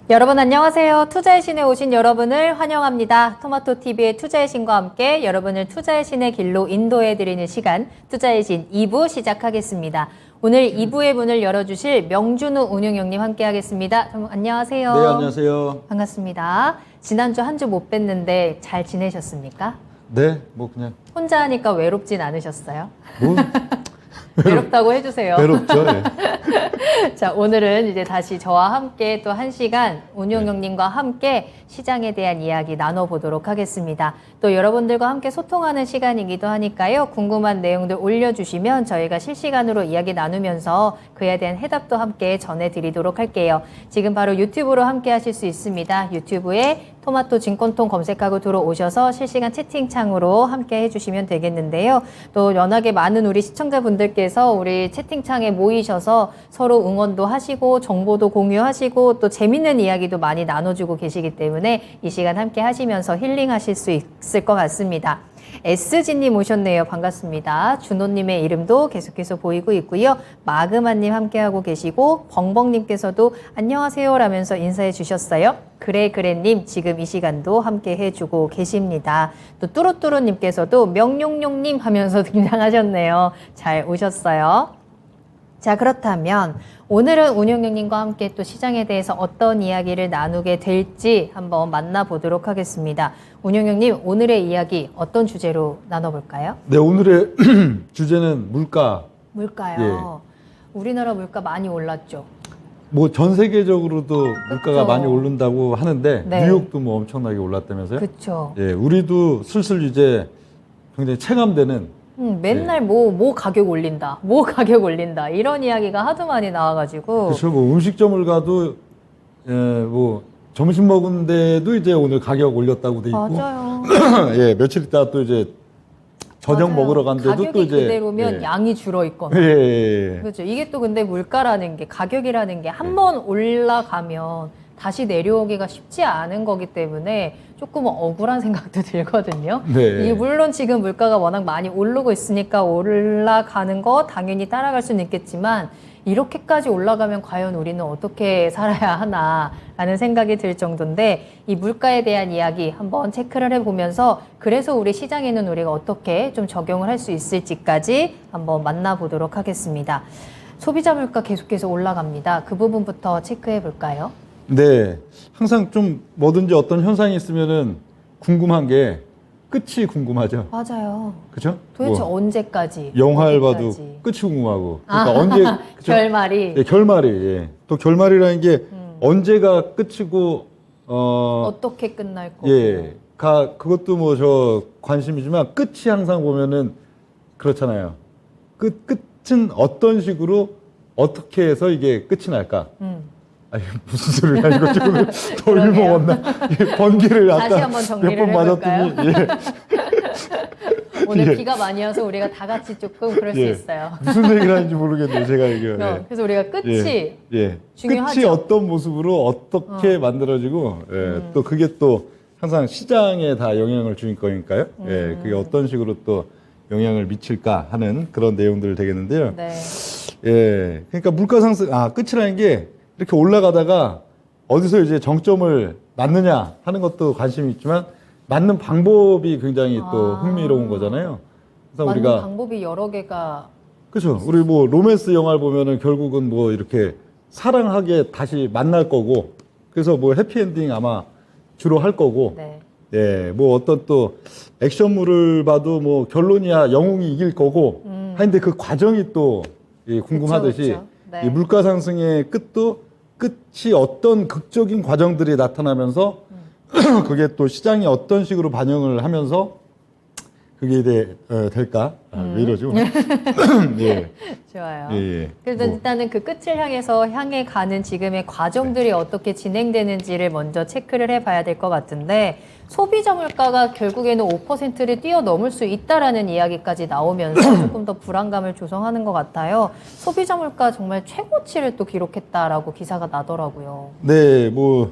여러분 안녕하세요. 투자의 신에 오신 여러분을 환영합니다. 토마토TV의 투자의 신과 함께 여러분을 투자의 신의 길로 인도해드리는 시간 투자의 신 2부 시작하겠습니다. 오늘 2부의 문을 열어주실 명준우 운용형님 함께 하겠습니다. 안녕하세요. 네, 안녕하세요. 반갑습니다. 지난주 한 주 못 뵀는데 잘 지내셨습니까? 네, 뭐 그냥 혼자 하니까 외롭진 않으셨어요? 뭐 외롭다고 해주세요. 외롭죠. 예. 자, 오늘은 이제 다시 저와 함께 또 1시간 운용형님과 함께 시장에 대한 이야기 나눠보도록 하겠습니다. 또 여러분들과 함께 소통하는 시간이기도 하니까요. 궁금한 내용들 올려주시면 저희가 실시간으로 이야기 나누면서 그에 대한 해답도 함께 전해드리도록 할게요. 지금 바로 유튜브로 함께 하실 수 있습니다. 유튜브에 토마토 증권통 검색하고 들어오셔서 실시간 채팅창으로 함께 해주시면 되겠는데요. 또 연하게 많은 우리 시청자분들께서 우리 채팅창에 모이셔서 서로 응원도 하시고 정보도 공유하시고 또 재밌는 이야기도 많이 나눠주고 계시기 때문에 이 시간 함께 하시면서 힐링하실 수 있을 것 같습니다. SG님 오셨네요. 반갑습니다. 준호님의 이름도 계속해서 보이고 있고요. 마그마님 함께하고 계시고 벙벙님께서도 안녕하세요 라면서 인사해 주셨어요. 그래님 지금 이 시간도 함께 해주고 계십니다. 또 뚜루뚜루님께서도 명룡룡님 하면서 등장하셨네요. 잘 오셨어요. 자, 그렇다면 오늘은 운용형님과 함께 또 시장에 대해서 어떤 이야기를 나누게 될지 한번 만나보도록 하겠습니다. 운용형님, 오늘의 이야기 어떤 주제로 나눠볼까요? 네, 오늘의 주제는 물가. 물가요. 우리나라 물가 많이 올랐죠. 뭐 전 세계적으로도 물가가 많이 오른다고 하는데 네. 뉴욕도 뭐 엄청나게 올랐다면서요? 그렇죠. 예, 우리도 슬슬 이제 굉장히 체감되는 맨날 뭐 가격 올린다, 뭐 가격 올린다 이런 이야기가 하도 많이 나와가지고. 그렇죠. 뭐 음식점을 가도 예, 뭐 점심 먹은 데도 이제 오늘 가격 올렸다고 돼 있고. 맞아요. 예, 며칠 있다가 또 이제 저녁 맞아요. 먹으러 간 데도 가격이 또 이제 그대로면 예. 양이 줄어 있거나. 예. 그렇죠. 이게 또 근데 물가라는 게 가격이라는 게 한 번 올라가면 다시 내려오기가 쉽지 않은 거기 때문에 조금 억울한 생각도 들거든요. 네. 이게 물론 지금 물가가 워낙 많이 오르고 있으니까 올라가는 거 당연히 따라갈 수는 있겠지만 이렇게까지 올라가면 과연 우리는 어떻게 살아야 하나라는 생각이 들 정도인데 이 물가에 대한 이야기 한번 체크를 해보면서 그래서 우리 시장에는 우리가 어떻게 좀 적용을 할 수 있을지까지 한번 만나보도록 하겠습니다. 소비자 물가 계속해서 올라갑니다. 그 부분부터 체크해 볼까요? 네. 항상 좀 뭐든지 어떤 현상이 있으면은 궁금한 게 끝이 궁금하죠. 맞아요. 그죠? 도대체 뭐 언제까지? 영화를 봐도 어디까지? 끝이 궁금하고. 그러니까 언제, 그죠? 결말이 예, 결말이, 예. 또 결말이라는 게 언제가 끝이고, 어떻게 끝날 거고. 예. 그것도 뭐 저 관심이지만 끝이 항상 보면은 그렇잖아요. 끝은 어떤 식으로 어떻게 해서 이게 끝이 날까? 아니, 무슨 소리를 하는 거지? 오늘 덜 먹었나? 번개를 다시 아까 한번 몇 정리를 번 맞았더니, 예. 오늘 예. 비가 많이 와서 우리가 다 같이 조금 그럴 수 예. 있어요. 무슨 얘기를 하는지 모르겠네요, 제가 이게. 예. 그래서 우리가 끝이 예. 중요하죠. 끝이 어떤 모습으로 어떻게 만들어지고, 예. 또 그게 또 항상 시장에 다 영향을 줄 거니까요. 예. 그게 어떤 식으로 또 영향을 미칠까 하는 그런 내용들 되겠는데요. 네. 예. 그러니까 물가 상승, 끝이라는 게 이렇게 올라가다가 어디서 이제 정점을 맞느냐 하는 것도 관심이 있지만 맞는 방법이 굉장히 또 흥미로운 거잖아요. 그래서 맞는 우리가 방법이 여러 개가 그렇죠. 우리 뭐 로맨스 영화를 보면은 결국은 뭐 이렇게 사랑하게 다시 만날 거고 그래서 뭐 해피엔딩 아마 주로 할 거고 네. 예, 뭐 어떤 또 액션물을 봐도 뭐 결론이야 영웅이 이길 거고 하는데 그 과정이 또 궁금하듯이 그쵸, 그쵸. 네. 이 물가 상승의 끝이 어떤 극적인 과정들이 나타나면서 그게 또 시장이 어떤 식으로 반영을 하면서 그게 될까? 왜 이러지? 오늘? 예. 좋아요. 예. 그래서 일단은 그 끝을 향해 가는 지금의 과정들이 어떻게 진행되는지를 먼저 체크를 해봐야 될 것 같은데 소비자 물가가 결국에는 5%를 뛰어넘을 수 있다라는 이야기까지 나오면서 조금 더 불안감을 조성하는 것 같아요. 소비자 물가 정말 최고치를 또 기록했다라고 기사가 나더라고요. 네, 뭐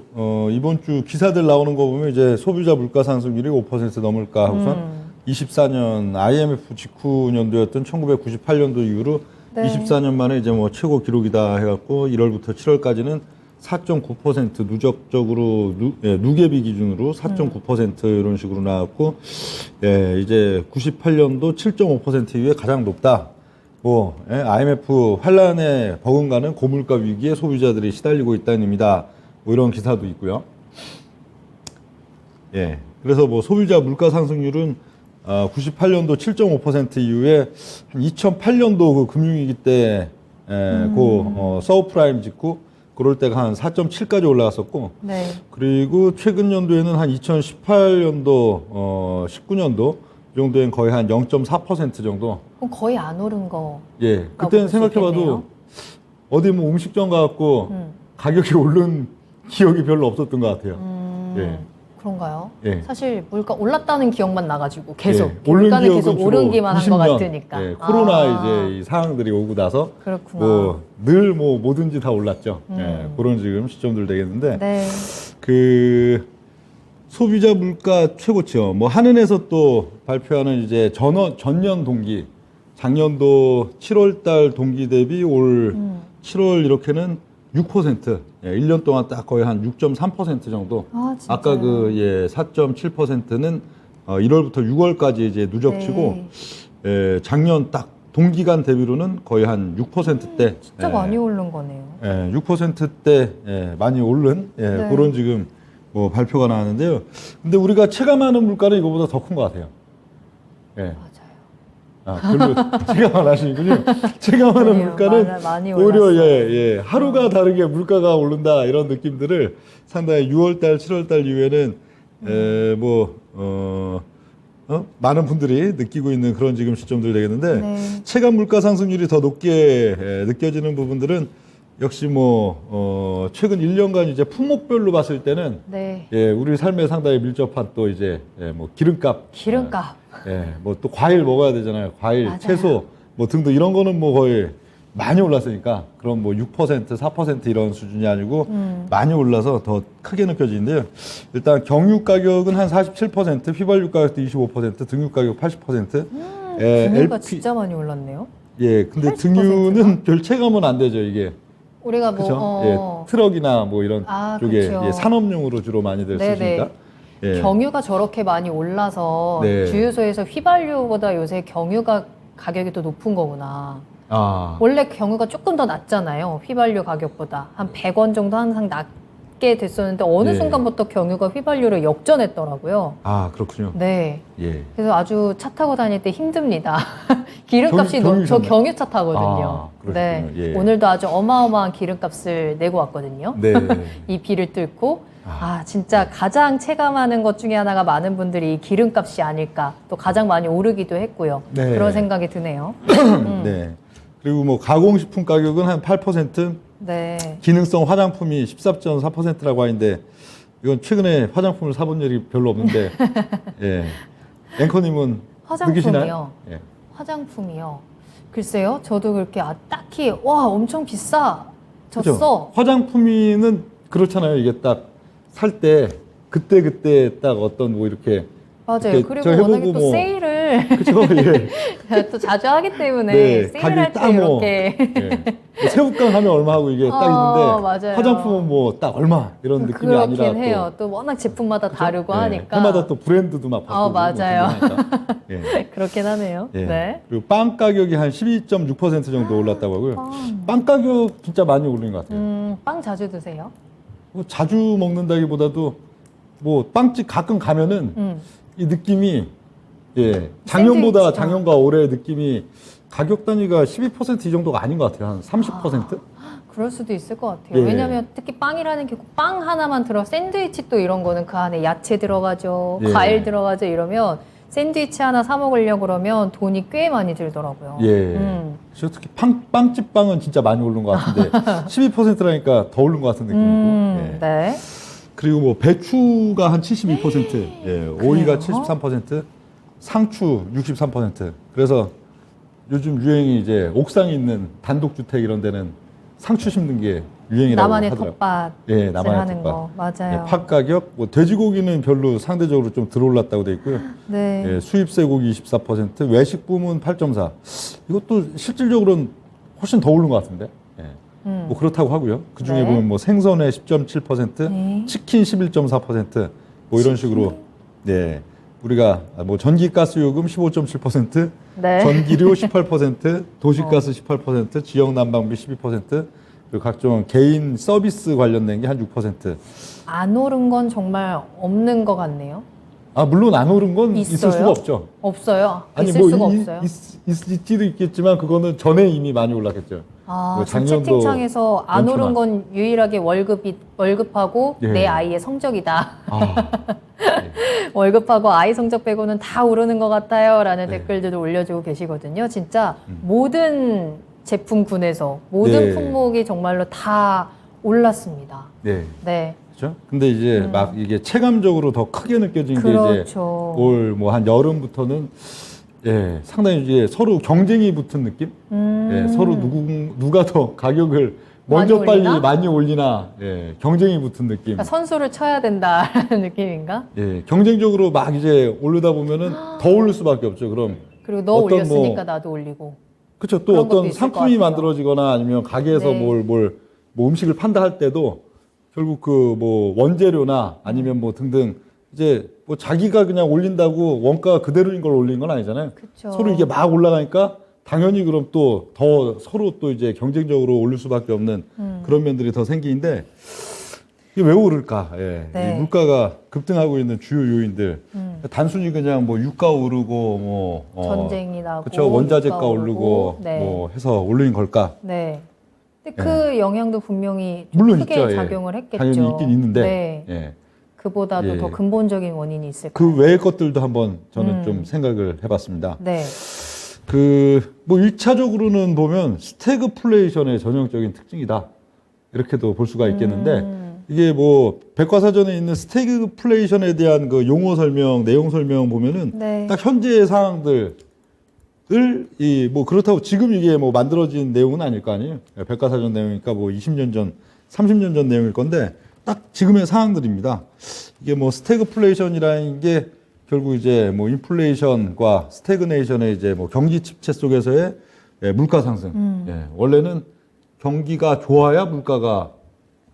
이번 주 기사들 나오는 거 보면 이제 소비자 물가 상승률이 5% 넘을까 하고선 24년 IMF 직후 년도였던 1998년도 이후로 네. 24년 만에 이제 뭐 최고 기록이다 해갖고 1월부터 7월까지는 4.9% 누적적으로 누계비 기준으로 4.9% 이런 식으로 나왔고, 예, 이제 98년도 7.5% 이후에 가장 높다. 뭐 IMF 환란에 버금가는 고물가 위기에 소비자들이 시달리고 있다는 의미다. 뭐 이런 기사도 있고요. 예, 그래서 뭐 소비자 물가 상승률은 98년도 7.5% 이후에 한 2008년도 그 금융위기 때 서브프라임 직후 그럴 때가 한 4.7까지 올라갔었고, 네. 그리고 최근 연도에는 한 2018년도, 19년도 정도엔 거의 한 0.4% 정도. 그럼 거의 안 오른 거. 예, 그때는 생각해봐도 어디 뭐 음식점 가갖고 가격이 오른 기억이 별로 없었던 것 같아요. 예. 그런가요? 예. 사실 물가 올랐다는 기억만 나가지고 계속 예, 오른 물가는 기억은 계속 주로 오르기만 한 것 90년, 같으니까. 예, 코로나 이제 이 상황들이 오고 나서 그렇구나. 뭐 늘 뭐 뭐든지 다 올랐죠. 예, 그런 지금 시점들 되겠는데 네. 그 소비자 물가 최고치요. 뭐 한은에서 또 발표하는 이제 전년 동기 작년도 7월달 동기 대비 올 7월 이렇게는 6%, 예, 1년 동안 딱 거의 한 6.3% 정도. 아, 진짜요? 아까 그 예, 4.7%는 1월부터 6월까지 이제 누적치고, 네. 예, 작년 딱 동기간 대비로는 거의 한 6%대. 진짜 많이 오른 거네요. 예, 6%대 예, 많이 오른 예, 네. 그런 지금 뭐 발표가 나왔는데요. 근데 우리가 체감하는 물가는 이거보다 더 큰 것 같아요. 예. 맞아요. 아, 별로 체감 안 하시는군요. 체감하는 아니요, 물가는 많이 오히려 올랐어요. 예, 하루가 다르게 물가가 오른다 이런 느낌들을 상당히 6월달, 7월달 이후에는 많은 분들이 느끼고 있는 그런 지금 시점들 되겠는데 네. 체감 물가 상승률이 더 높게 느껴지는 부분들은 역시 뭐 최근 1년간 이제 품목별로 봤을 때는 네. 예, 우리 삶에 상당히 밀접한 또 이제 뭐 기름값, 기름값. 예, 뭐 또 과일 먹어야 되잖아요. 과일, 맞아요. 채소, 뭐 등등 이런 거는 뭐 거의 많이 올랐으니까 그럼 뭐 6%, 4% 이런 수준이 아니고 많이 올라서 더 크게 느껴지는데요. 일단 경유 가격은 한 47%, 휘발유 가격도 25%, 등유 가격 80%. 등유가 진짜 많이 올랐네요. 예, 근데 80%가? 등유는 별 체감은 안 되죠, 이게. 우리가 뭐 그죠? 예, 트럭이나 뭐 이런 아, 쪽에 그쵸. 예, 산업용으로 주로 많이들 네네. 쓰시니까. 예. 경유가 저렇게 많이 올라서 네. 주유소에서 휘발유보다 요새 경유가 가격이 더 높은 거구나. 아, 원래 경유가 조금 더 낮잖아요. 휘발유 가격보다. 한 100원 정도 항상 낮게 됐었는데 어느 네. 순간부터 경유가 휘발유를 역전했더라고요. 아, 그렇군요. 네. 예. 그래서 아주 차 타고 다닐 때 힘듭니다. 기름값이 저 경유셨나요? 경유차 타거든요. 아, 그러시군요. 네. 예. 오늘도 아주 어마어마한 기름값을 내고 왔거든요. 네. 이 비를 뚫고. 진짜 가장 체감하는 것 중에 하나가 많은 분들이 이 기름값이 아닐까. 또 가장 많이 오르기도 했고요. 네. 그런 생각이 드네요. 네. 그리고 뭐 가공식품 가격은 한 8%, 네. 기능성 화장품이 14.4%라고 하는데 이건 최근에 화장품을 사본 일이 별로 없는데 예. 앵커님은 느끼시나요? 화장품이요. 예. 화장품이요. 글쎄요. 저도 그렇게 딱히 와 엄청 비싸졌어. 그죠? 화장품이는 그렇잖아요. 이게 딱 살 때 그때 딱 어떤 뭐 이렇게 맞아요. 이렇게 그리고 저 해보고 워낙에 또 뭐- 세일을 그죠? 예. 또 자주 하기 때문에 네, 세일을 가격이 할 때 딱 뭐, 이렇게 예. 뭐 새우깡 하면 얼마 하고 이게 딱 있는데 맞아요. 화장품은 뭐 딱 얼마 이런 느낌이 그렇긴 아니라 해요. 또 워낙 제품마다 다르고 예. 하니까 해마다 또 브랜드도 막 바꾸고 맞아요. 뭐 그러니까. 예. 그렇긴 하네요. 예. 네. 그리고 빵 가격이 한 12.6% 정도 올랐다고 하고요. 빵 가격 진짜 많이 오른 것 같아요. 빵 자주 드세요? 뭐 자주 먹는다기보다도 뭐 빵집 가끔 가면은 이 느낌이 예 작년보다 샌드위치. 작년과 올해 느낌이 가격 단위가 12%이 정도가 아닌 것 같아요. 한 30%? 그럴 수도 있을 것 같아요. 예. 왜냐하면 특히 빵이라는 게 빵 하나만 들어 샌드위치 또 이런 거는 그 안에 야채 들어가죠, 예. 과일 들어가죠 이러면 샌드위치 하나 사 먹으려고 그러면 돈이 꽤 많이 들더라고요. 예. 저 특히 빵집 빵은 진짜 많이 오른 것 같은데 12%라니까 더 오른 것 같은 느낌이고. 예. 네. 그리고 뭐 배추가 한 72%, 예, 오이가 73%, 상추 63%. 그래서 요즘 유행이 이제 옥상에 있는 단독주택 이런 데는 상추 심는 게 유행이라고 나만의 하더라고요. 텃밭을 예, 나만의 하는 텃밭. 거 맞아요. 예, 팥 가격, 뭐 돼지고기는 별로 상대적으로 좀 들어올랐다고 돼 있고요. 네. 예, 수입 쇠고기 24%, 외식 부문 8.4. 이것도 실질적으로는 훨씬 더 오른 것 같은데. 예. 뭐 그렇다고 하고요. 그 중에 네. 보면 뭐 생선회 10.7%, 네. 치킨 11.4%, 뭐 이런 식으로 네. 우리가 뭐 전기가스 요금 15.7%, 네. 전기료 18%, 도시가스 18%, 지역 난방비 12%, 그리고 각종 개인 서비스 관련된 게 한 6%. 안 오른 건 정말 없는 것 같네요. 아, 물론 안 오른 건 있을 있어요? 수가 없죠. 없어요. 아니 있을 뭐 수가 없어요. 있지도 있겠지만 그거는 전에 이미 많이 올랐겠죠. 아, 뭐 지금 작년도 채팅창에서 안 오른 연초나. 건 유일하게 월급하고 예. 내 아이의 성적이다. 아, 월급하고 아이 성적 빼고는 다 오르는 것 같아요. 라는 네. 댓글들도 올려주고 계시거든요. 진짜 모든 제품군에서 모든 네. 품목이 정말로 다 올랐습니다. 네. 네. 그렇죠. 근데 이제 막 이게 체감적으로 더 크게 느껴진 게 이제 그렇죠. 올 뭐 한 여름부터는 예, 상당히 이제 서로 경쟁이 붙은 느낌? 예, 서로 누가 더 가격을 먼저 많이 빨리 올리나? 많이 올리나 예, 경쟁이 붙은 느낌. 그러니까 선수를 쳐야 된다라는 느낌인가? 예, 경쟁적으로 막 이제 오르다 보면은 더 오를 수밖에 없죠. 그럼 그리고 너 어떤 올렸으니까 뭐- 나도 올리고. 그렇죠. 또 그런 것도 어떤 있을 상품이 것 같아요. 만들어지거나 아니면 가게에서 네. 뭐 음식을 판다 할 때도 결국 그 뭐 원재료나 아니면 뭐 등등 이제 뭐 자기가 그냥 올린다고 원가 그대로인 걸 올린 건 아니잖아요. 그쵸. 서로 이게 막 올라가니까 당연히 그럼 또 더 서로 또 이제 경쟁적으로 올릴 수밖에 없는 그런 면들이 더 생기는데 이게 왜 오를까? 예. 네. 이 물가가 급등하고 있는 주요 요인들 단순히 그냥 뭐 유가 오르고 뭐 전쟁이 나고. 그렇죠. 원자재가 물가 오르고 네. 뭐 해서 올린 걸까? 네. 근데 그 영향도 분명히 좀 물론 크게 있죠. 예. 작용을 했겠죠. 당연히 있긴 있는데 네. 예. 그보다도 예. 더 근본적인 원인이 있을까요? 그 외의 것들도 한번 저는 좀 생각을 해봤습니다. 네. 뭐 1차적으로는 보면 스태그플레이션의 전형적인 특징이다. 이렇게도 볼 수가 있겠는데 이게 뭐 백과사전에 있는 스태그플레이션에 대한 그 용어 설명, 내용 설명 보면은 네. 딱 현재의 상황들을 뭐 그렇다고 지금 이게 뭐 만들어진 내용은 아닐 거 아니에요. 백과사전 내용이니까 뭐 20년 전, 30년 전 내용일 건데 딱 지금의 상황들입니다. 이게 뭐 스태그플레이션이라는 게 결국 이제 뭐 인플레이션과 스태그네이션의 이제 뭐 경기 침체 속에서의 물가 상승. 예, 원래는 경기가 좋아야 물가가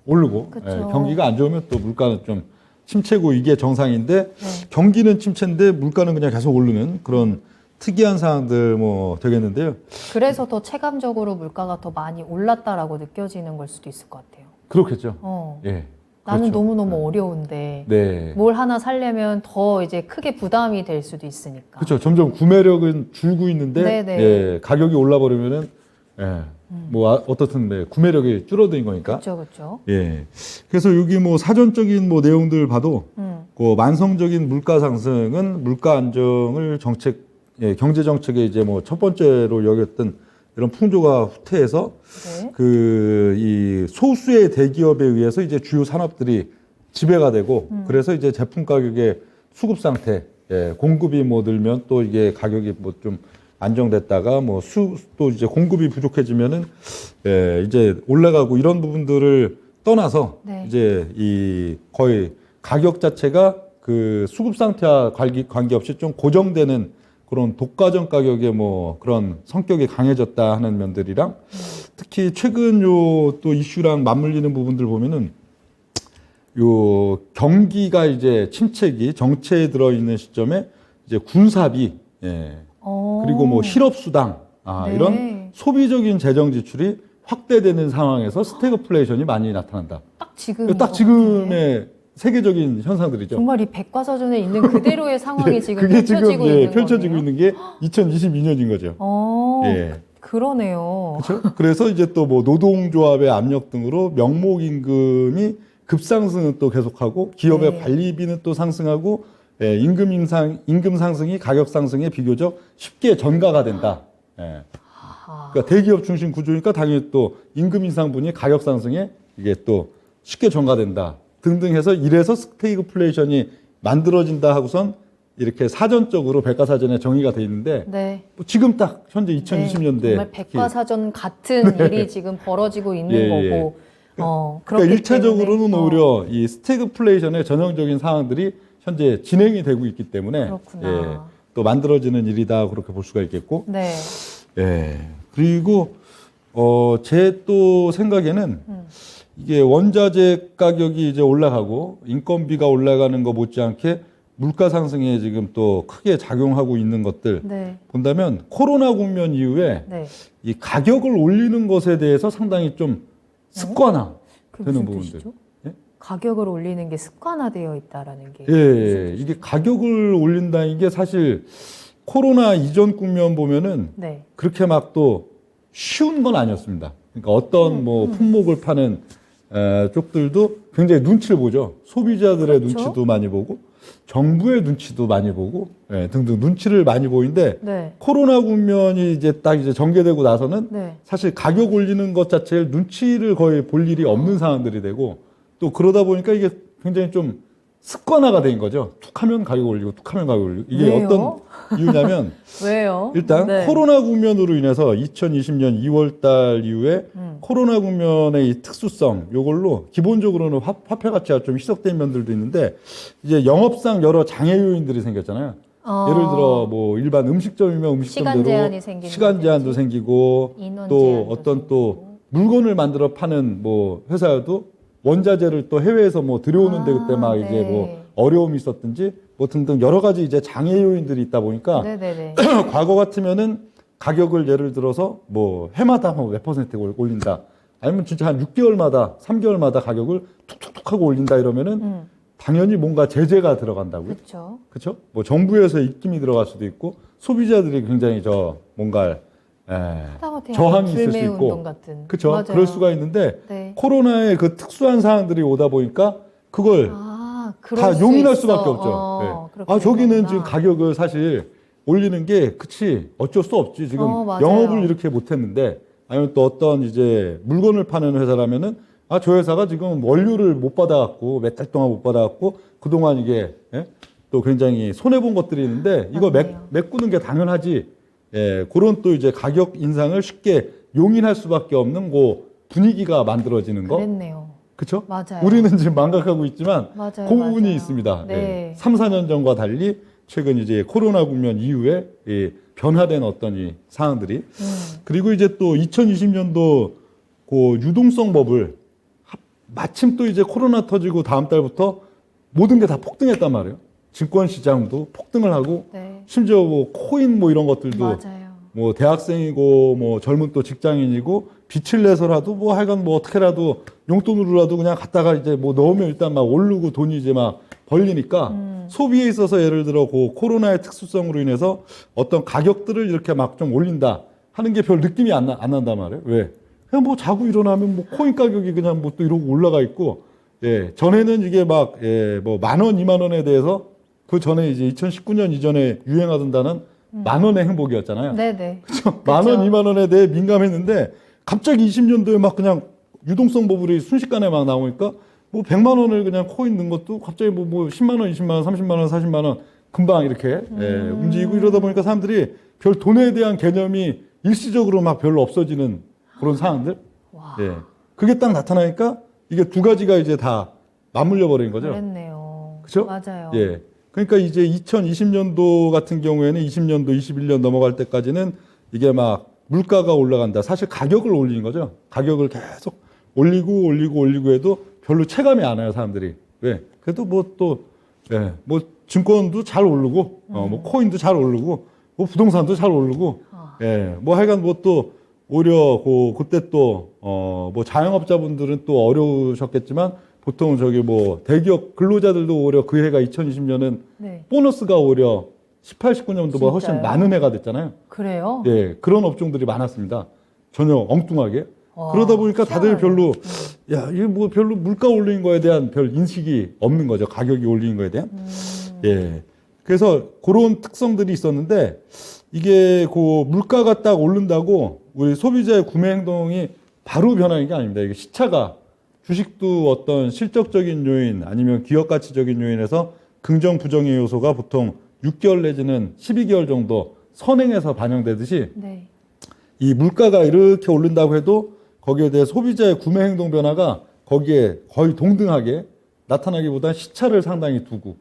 오르고 그쵸. 경기가 안 좋으면 또 물가는 좀 침체고 이게 정상인데 네. 경기는 침체인데 물가는 그냥 계속 오르는 그런 특이한 상황들 뭐 되겠는데요. 그래서 더 체감적으로 물가가 더 많이 올랐다라고 느껴지는 걸 수도 있을 것 같아요. 그렇겠죠. 나는 예. 그렇죠. 너무너무 어려운데 네. 뭘 하나 살려면 더 이제 크게 부담이 될 수도 있으니까. 그렇죠. 점점 구매력은 줄고 있는데 네네. 예, 가격이 올라 버리면은 예, 뭐 어떻든 네, 구매력이 줄어드는 거니까. 그렇죠, 그렇죠. 예. 그래서 여기 뭐 사전적인 뭐 내용들 봐도 그 만성적인 물가 상승은 물가 안정을 경제 정책의 이제 뭐 첫 번째로 여겼던 이런 풍조가 후퇴해서 네. 이 소수의 대기업에 의해서 이제 주요 산업들이 지배가 되고 그래서 이제 제품 가격의 수급 상태, 공급이 뭐 늘면 또 이게 가격이 뭐 좀 안정됐다가 뭐 또 이제 공급이 부족해지면은 이제 올라가고 이런 부분들을 떠나서 네. 이제 이 거의 가격 자체가 그 수급 상태와 관계없이 좀 고정되는 그런 독과점 가격의 뭐 그런 성격이 강해졌다 하는 면들이랑 특히 최근 요 또 이슈랑 맞물리는 부분들 보면은 요 경기가 이제 침체기 정체에 들어 있는 시점에 이제 군사비 그리고 뭐 실업수당 네. 이런 소비적인 재정 지출이 확대되는 상황에서 스태그플레이션이 많이 나타난다. 딱 지금의 세계적인 현상들이죠. 정말 이 백과사전에 있는 그대로의 상황이 지금 그게 지금 펼쳐지고 있는 펼쳐지고 거네요. 있는 게 2022년인 거죠. 예. 그러네요. 그렇죠? 그래서 이제 또 뭐 노동조합의 압력 등으로 명목 임금이 급상승은 또 계속하고 기업의 네. 관리비는 또 상승하고 임금 상승이 가격 상승에 비교적 쉽게 전가가 된다. 그러니까 대기업 중심 구조니까 당연히 또 임금 인상분이 가격 상승에 이게 또 쉽게 전가된다. 등등 해서 이래서 스태그플레이션이 만들어진다 하고선 이렇게 사전적으로 백과사전에 정의가 돼 있는데 네. 뭐 지금 딱 현재 2020년대 정말 백과사전 같은 일이 지금 벌어지고 있는 거고. 그러니까 그렇기 1차적으로는 때문에, 오히려 이 스태그플레이션의 전형적인 상황들이 현재 진행이 되고 있기 때문에 그렇구나. 또 만들어지는 일이다 그렇게 볼 수가 있겠고 네. 그리고 제 또 생각에는 이게 원자재 가격이 이제 올라가고 인건비가 올라가는 거 못지않게 물가 상승에 지금 또 크게 작용하고 있는 것들 네. 본다면 코로나 국면 이후에 네. 이 가격을 올리는 것에 대해서 상당히 좀 습관화 그게 되는 무슨 부분들. 뜻이죠? 예? 가격을 올리는 게 습관화되어 있다라는 게. 예, 이게 가격을 올린다는 게 사실 코로나 이전 국면 보면은 네. 그렇게 막 또 쉬운 건 아니었습니다. 그러니까 어떤 뭐 품목을 파는 쪽들도 굉장히 눈치를 보죠. 소비자들의 그렇죠. 눈치도 많이 보고 정부의 눈치도 많이 보고 등등 눈치를 많이 보이는데 네. 코로나 국면이 이제 딱 이제 전개되고 나서는 네. 사실 가격 올리는 것 자체를 눈치를 거의 볼 일이 없는 상황들이 되고 또 그러다 보니까 이게 굉장히 좀 습관화가 된 거죠. 툭 하면 가격 올리고 툭 하면 가격 올리고 이게 왜요? 어떤 이유냐면 왜요? 일단 네. 코로나 국면으로 인해서 2020년 2월 달 이후에 코로나 국면의 이 특수성 요걸로 기본적으로는 화폐 가치가 좀 희석된 면들도 있는데 이제 영업상 여러 장애 요인들이 생겼잖아요. 예를 들어 뭐 일반 음식점이면 음식점대로 시간 제한이 생기는 시간 제한도 생기고 인원 또 제한도 어떤 또 물건을 만들어 파는 뭐 회사여도 원자재를 또 해외에서 뭐 들여오는데 그때 막 네. 이제 뭐 어려움이 있었든지 뭐 등등 여러 가지 이제 장애 요인들이 있다 보니까 네네네. 과거 같으면은 가격을 예를 들어서 뭐 해마다 뭐 몇 퍼센트 올린다. 아니면 진짜 한 6개월마다 3개월마다 가격을 툭툭툭 하고 올린다 이러면은 당연히 뭔가 제재가 들어간다고요. 그렇죠. 그렇죠? 뭐 정부에서 입김이 들어갈 수도 있고 소비자들이 굉장히 뭔가 하다못해 저항이 있을 수 불매 있고 운동 같은. 그렇죠? 맞아요. 그럴 수가 있는데 네. 코로나의 그 특수한 상황들이 오다 보니까 그걸 그럴 다 수 용인할 있어. 수밖에 없죠. 그렇게 아 저기는 되는구나. 지금 가격을 사실 올리는 게 그치 어쩔 수 없지 지금 맞아요. 영업을 이렇게 못했는데 아니면 또 어떤 이제 물건을 파는 회사라면은 저 회사가 지금 원료를 못 받아갖고 몇 달 동안 못 받아갖고 그동안 이게 또 굉장히 손해 본 것들이 있는데 이거 맞네요. 메꾸는 게 당연하지. 그런 또 이제 가격 인상을 쉽게 용인할 수밖에 없는 그 분위기가 만들어지는 거. 그랬네요. 그렇죠? 맞아요. 우리는 지금 망각하고 있지만 맞아요, 그 부분이 맞아요. 있습니다. 네. 3, 4년 전과 달리 최근 이제 코로나 국면 이후에 변화된 어떤 이 상황들이 그리고 이제 또 2020년도 그 유동성 법을 마침 또 이제 코로나 터지고 다음 달부터 모든 게 다 폭등했단 말이에요. 증권 시장도 폭등을 하고 네. 심지어 뭐 코인 뭐 이런 것들도 맞아요. 뭐 대학생이고 뭐 젊은 또 직장인이고 빚을 내서라도 뭐 하여간 뭐 어떻게라도 용돈으로라도 그냥 갖다가 이제 뭐 넣으면 일단 막 오르고 돈이 이제 막 벌리니까 소비에 있어서 예를 들어 그 코로나의 특수성으로 인해서 어떤 가격들을 이렇게 막 좀 올린다 하는 게 별 느낌이 안 난단 말이에요. 왜? 그냥 뭐 자고 일어나면 뭐 코인 가격이 그냥 뭐 또 이러고 올라가 있고 전에는 이게 막 뭐 10,000원, 20,000원에 대해서 그 전에 이제 2019년 이전에 유행하던 단어는 10,000원의 행복이었잖아요. 네네. 그렇죠? 10,000원, 20,000원에 대해 민감했는데 갑자기 20년도에 막 그냥 유동성 버블이 순식간에 막 나오니까 뭐 100만 원을 그냥 코인 넣은 것도 갑자기 뭐 10만 원, 20만 원, 30만 원, 40만 원 금방 이렇게 움직이고 이러다 보니까 사람들이 별 돈에 대한 개념이 일시적으로 막 별로 없어지는 그런 상황들. 와. 그게 딱 나타나니까 이게 두 가지가 이제 다 맞물려 버린 거죠. 그랬네요. 그렇죠? 맞아요. 그러니까 이제 2020년도 같은 경우에는 20년도, 21년 넘어갈 때까지는 이게 막 물가가 올라간다. 사실 가격을 올리는 거죠. 가격을 계속 올리고 해도 별로 체감이 안 와요, 사람들이. 왜? 그래도 뭐 또, 뭐 증권도 잘 오르고, 뭐 코인도 잘 오르고, 뭐 부동산도 잘 오르고, 뭐 하여간 뭐 또 오히려 그때 또, 뭐 자영업자분들은 또 어려우셨겠지만 보통 저기 뭐 대기업 근로자들도 오히려 그 해가 2020년은 네. 보너스가 오히려 18, 19년도보다 훨씬 진짜요? 많은 해가 됐잖아요. 그래요? 그런 업종들이 많았습니다. 전혀 엉뚱하게. 와, 그러다 보니까 다들 희한하네. 별로, 이게 뭐 별로 물가 올리는 거에 대한 별 인식이 없는 거죠. 가격이 올리는 거에 대한. 그래서 그런 특성들이 있었는데 이게 그 물가가 딱 오른다고 우리 소비자의 구매 행동이 바로 변하는 게 아닙니다. 이게 시차가 주식도 어떤 실적적인 요인 아니면 기업 가치적인 요인에서 긍정 부정의 요소가 보통 6개월 내지는 12개월 정도 선행해서 반영되듯이 네. 이 물가가 이렇게 오른다고 해도 거기에 대해 소비자의 구매 행동 변화가 거기에 거의 동등하게 나타나기보다 시차를 상당히 두고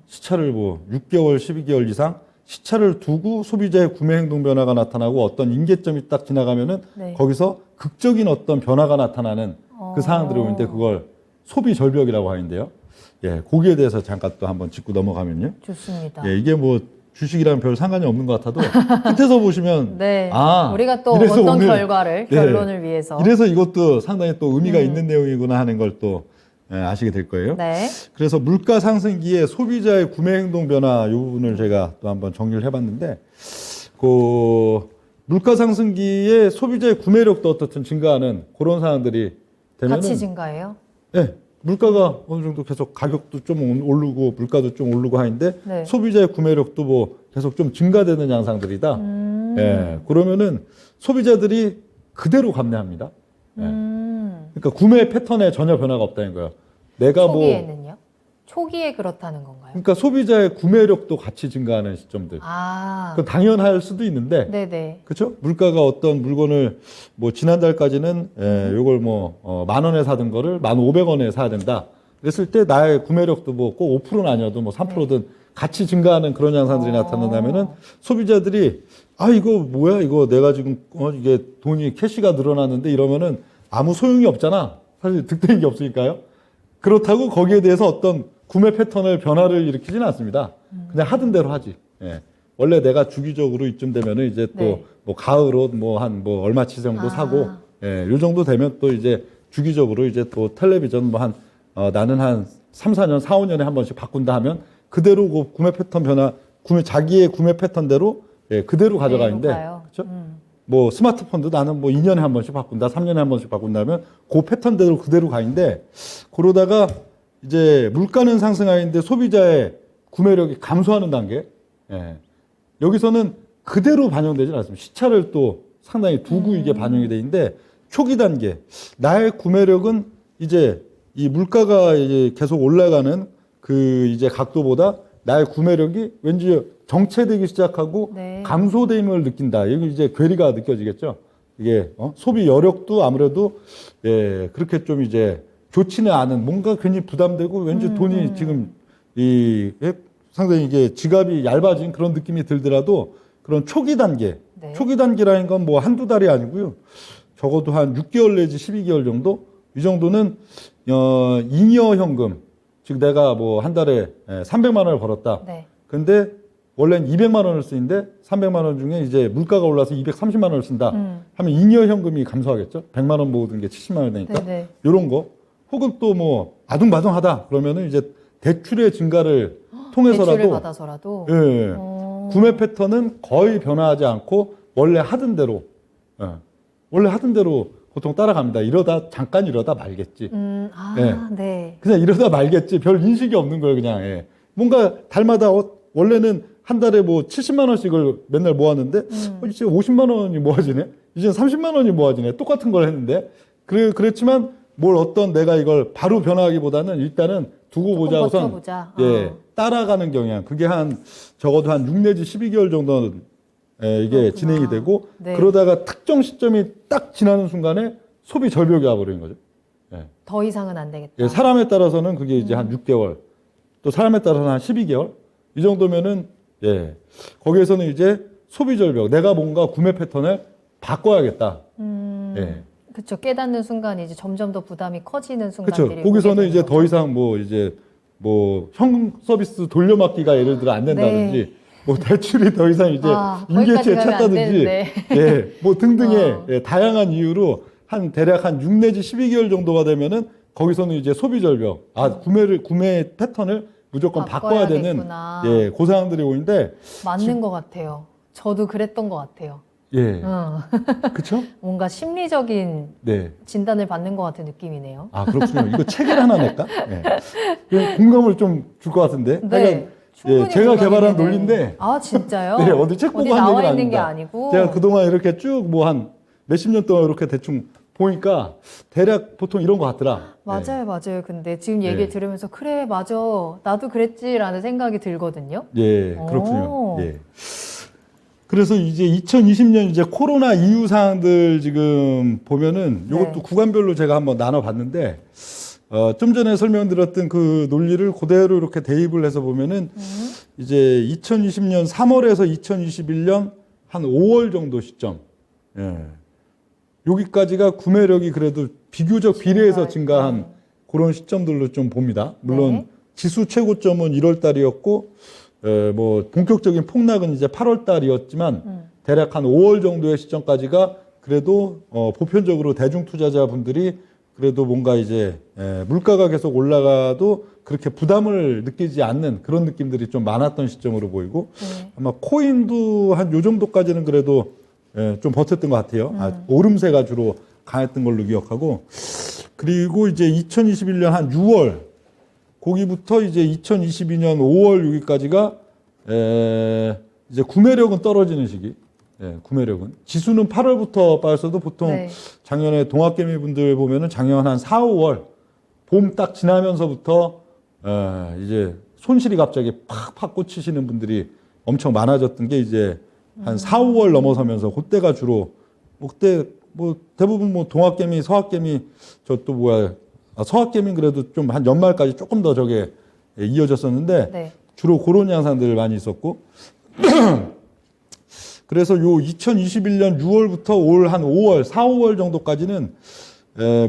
시차를 뭐 6개월, 12개월 이상 시차를 두고 소비자의 구매 행동 변화가 나타나고 어떤 임계점이 딱 지나가면은 네. 거기서 극적인 어떤 변화가 나타나는 그 상황들이 오는데 그걸 소비 절벽이라고 하는데요. 예, 거기에 대해서 잠깐 또 한번 짚고 넘어가면요. 좋습니다. 예, 이게 뭐 주식이랑 별 상관이 없는 것 같아도 끝에서 보시면 네. 아, 우리가 또 이래서 어떤 오늘, 결과를, 네, 결론을 위해서. 이래서 이것도 상당히 또 의미가 있는 내용이구나 하는 걸 또 아시게 될 거예요. 네. 그래서 물가 상승기에 소비자의 구매 행동 변화 이 부분을 제가 또 한번 정리를 해봤는데, 그 물가 상승기에 소비자의 구매력도 어떻든 증가하는 그런 상황들이 되면은 같이 증가해요? 네, 물가가 어느 정도 계속 가격도 좀 오르고 물가도 좀 오르고 하는데 네. 소비자의 구매력도 뭐 계속 좀 증가되는 양상들이다. 예, 그러면은 소비자들이 그대로 감내합니다. 예. 그러니까 구매 패턴에 전혀 변화가 없다는 거예요. 내가 초기에는요? 초기에 그렇다는 건가요? 그러니까 소비자의 구매력도 같이 증가하는 시점들. 아, 그 당연할 수도 있는데, 네네. 그렇죠? 물가가 어떤 물건을 뭐 지난달까지는 요걸 뭐 10,000원에 사던 거를 1,500원에 사야 된다. 그랬을 때 나의 구매력도 뭐 꼭 5%는 아니어도 뭐 3%든 같이 증가하는 그런 양상들이 나타난다면은 소비자들이 아 이거 뭐야 이거 내가 지금 이게 돈이 캐시가 늘어났는데 이러면은 아무 소용이 없잖아. 사실 득되는 게 없으니까요. 그렇다고 거기에 대해서 어떤 구매 패턴을 변화를 일으키지는 않습니다. 그냥 하던 대로 하지. 예. 원래 내가 주기적으로 이쯤 되면은 이제 또 네. 뭐 가을 옷 뭐 한 뭐 얼마치 정도 사고, 예, 요 정도 되면 또 이제 주기적으로 이제 또 텔레비전 뭐 한 나는 한 3, 4년, 4, 5년에 한 번씩 바꾼다 하면 그대로 그 구매 패턴 변화, 자기의 구매 패턴대로 예, 그대로 가져가는데, 그렇죠? 뭐 스마트폰도 나는 뭐 2년에 한 번씩 바꾼다, 3년에 한 번씩 바꾼다면 그 패턴대로 그대로 가는데 그러다가 이제 물가는 상승하는데 소비자의 구매력이 감소하는 단계. 예. 여기서는 그대로 반영되지 않습니다. 시차를 또 상당히 두고 이게 반영이 돼 있는데 초기 단계 나의 구매력은 이제 이 물가가 이제 계속 올라가는 그 이제 각도보다 나의 구매력이 왠지 정체되기 시작하고 네. 감소됨을 느낀다. 여기 이제 괴리가 느껴지겠죠. 이게 소비 여력도 아무래도 예, 그렇게 좀 이제 좋지는 않은 뭔가 괜히 부담되고 왠지 돈이 지금 상당히 이게 지갑이 얇아진 그런 느낌이 들더라도 그런 초기 단계, 네. 초기 단계라는 건 뭐 한두 달이 아니고요. 적어도 한 6개월 내지 12개월 정도? 이 정도는 잉여 현금, 즉 내가 뭐 한 달에 300만 원을 벌었다. 네. 근데 원래는 200만 원을 쓰는데 300만 원 중에 이제 물가가 올라서 230만 원을 쓴다 하면 잉여 현금이 감소하겠죠. 100만 원 모으던 게 70만 원 되니까. 네네. 이런 거. 혹은 또 뭐 아둥바둥하다 그러면은 이제 대출의 증가를 통해서라도 대출을 받아서라도. 예, 구매 패턴은 거의 변화하지 않고 원래 하던 대로 원래 하던 대로 보통 따라갑니다. 이러다 잠깐 이러다 말겠지. 네. 그냥 이러다 말겠지. 별 인식이 없는 거예요, 그냥. 예. 뭔가 달마다 원래는 한 달에 뭐 70만 원씩을 맨날 모았는데 이제 50만 원이 모아지네. 이제 30만 원이 모아지네. 똑같은 걸 했는데 그랬지만 뭘 어떤 내가 이걸 바로 변화하기보다는 일단은 두고 보자 우선 버텨보자. 예, 따라가는 경향. 그게 적어도 한 6 내지 12개월 정도는 이게 진행이 되고 네. 그러다가 특정 시점이 딱 지나는 순간에 소비 절벽이 와버리는 거죠. 예. 더 이상은 안 되겠다. 예, 사람에 따라서는 그게 이제 한 6개월, 또 사람에 따라서는 한 12개월 이 정도면은 예, 거기에서는 이제 소비 절벽, 내가 뭔가 구매 패턴을 바꿔야겠다. 예. 그렇죠. 깨닫는 순간 이제 점점 더 부담이 커지는 순간들이 그렇죠. 거기서는 오게 이제 되는 더 이상 뭐 현금 서비스 돌려막기가 예를 들어 안 된다든지 네. 뭐 대출이 더 이상 이제 거기까지 임계치에 가면 안 찼다든지 되는데. 예, 뭐 등등의 예, 다양한 이유로 대략 한 6 내지 12개월 정도가 되면은 거기서는 이제 소비 절벽, 구매 패턴을 무조건 바꿔야 되는 예, 그 상황들이 오는데 맞는 것 같아요. 저도 그랬던 것 같아요. 예. 그렇죠? 뭔가 심리적인 네. 진단을 받는 것 같은 느낌이네요. 아, 그렇군요. 이거 책을 하나 낼까? 예. 공감을 좀 줄 것 같은데. 네. 예, 제가 개발한 논리인데. 아, 진짜요? 네, 어디 책 보고 한 나와 얘기는 있는 게 아닙니다. 아니고. 제가 그동안 이렇게 쭉 뭐 한 몇십 년 동안 이렇게 대충 보니까 대략 보통 이런 것 같더라. 맞아요, 맞아요. 근데 지금 얘기를 들으면서 그래, 맞아. 나도 그랬지라는 생각이 들거든요. 예, 그렇군요. 예. 그래서 이제 2020년 이제 코로나 이후 사항들 지금 보면은 이것도 구간별로 제가 한번 나눠봤는데 좀 전에 설명드렸던 그 논리를 그대로 이렇게 대입을 해서 보면은 이제 2020년 3월에서 2021년 한 5월 정도 시점. 예. 여기까지가 구매력이 그래도 비교적 비례해서 증가한 그런 시점들로 좀 봅니다. 물론 네. 지수 최고점은 1월 달이었고, 뭐 본격적인 폭락은 이제 8월 달이었지만 대략 한 5월 정도의 시점까지가 그래도 보편적으로 대중 투자자분들이 그래도 뭔가 이제 물가가 계속 올라가도 그렇게 부담을 느끼지 않는 그런 느낌들이 좀 많았던 시점으로 보이고 아마 코인도 한 요 정도까지는 그래도 좀 버텼던 것 같아요. 오름세가 주로 강했던 걸로 기억하고 그리고 이제 2021년 한 6월 거기부터 이제 2022년 5월 여기까지가 이제 구매력은 떨어지는 시기. 구매력은 지수는 8월부터 빠졌어도 보통 네. 작년에 동학개미 분들 보면은 작년 한 4, 5월 봄 딱 지나면서부터 이제 손실이 갑자기 팍팍 꽂히시는 분들이 엄청 많아졌던 게 이제 한 4, 5월 넘어서면서 그때가 주로 뭐 그때 뭐 대부분 뭐 동학개미, 서학개미 저 또 뭐야 서학개미 그래도 좀 한 연말까지 조금 더 저게 이어졌었는데 네. 주로 그런 양상들 많이 있었고 그래서 요 2021년 6월부터 올 한 5월, 4, 5월 정도까지는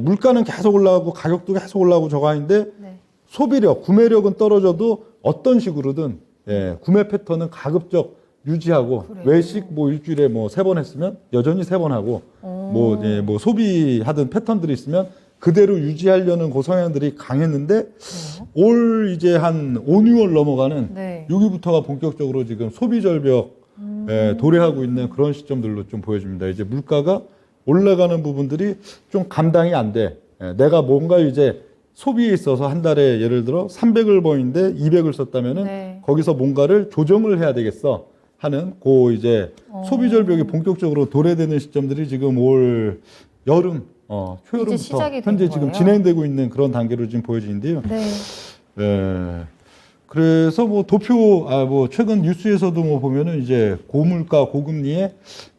물가는 계속 올라가고 가격도 계속 올라가고 저거 하는데 네. 소비력, 구매력은 떨어져도 어떤 식으로든 구매 패턴은 가급적 유지하고 그래요. 외식 뭐 일주일에 뭐 3번 했으면 여전히 3번 하고 뭐 소비하던 패턴들이 있으면 그대로 유지하려는 그 성향들이 강했는데 올 이제 한 5, 6월 넘어가는 네. 여기부터가 본격적으로 지금 소비 절벽 도래하고 있는 그런 시점들로 좀 보여집니다. 이제 물가가 올라가는 부분들이 좀 감당이 안 돼. 내가 뭔가 이제 소비에 있어서 한 달에 예를 들어 300을 버는데 200을 썼다면은 네. 거기서 뭔가를 조정을 해야 되겠어 하는 그 이제 소비 절벽이 본격적으로 도래되는 시점들이 지금 올 여름 초여름부터 이제 시작이 된 현재 지금 거예요? 진행되고 있는 그런 단계로 지금 보여지는데요. 네. 그래서 뭐 도표 뭐 최근 뉴스에서도 뭐 보면은 이제 고물가 고금리에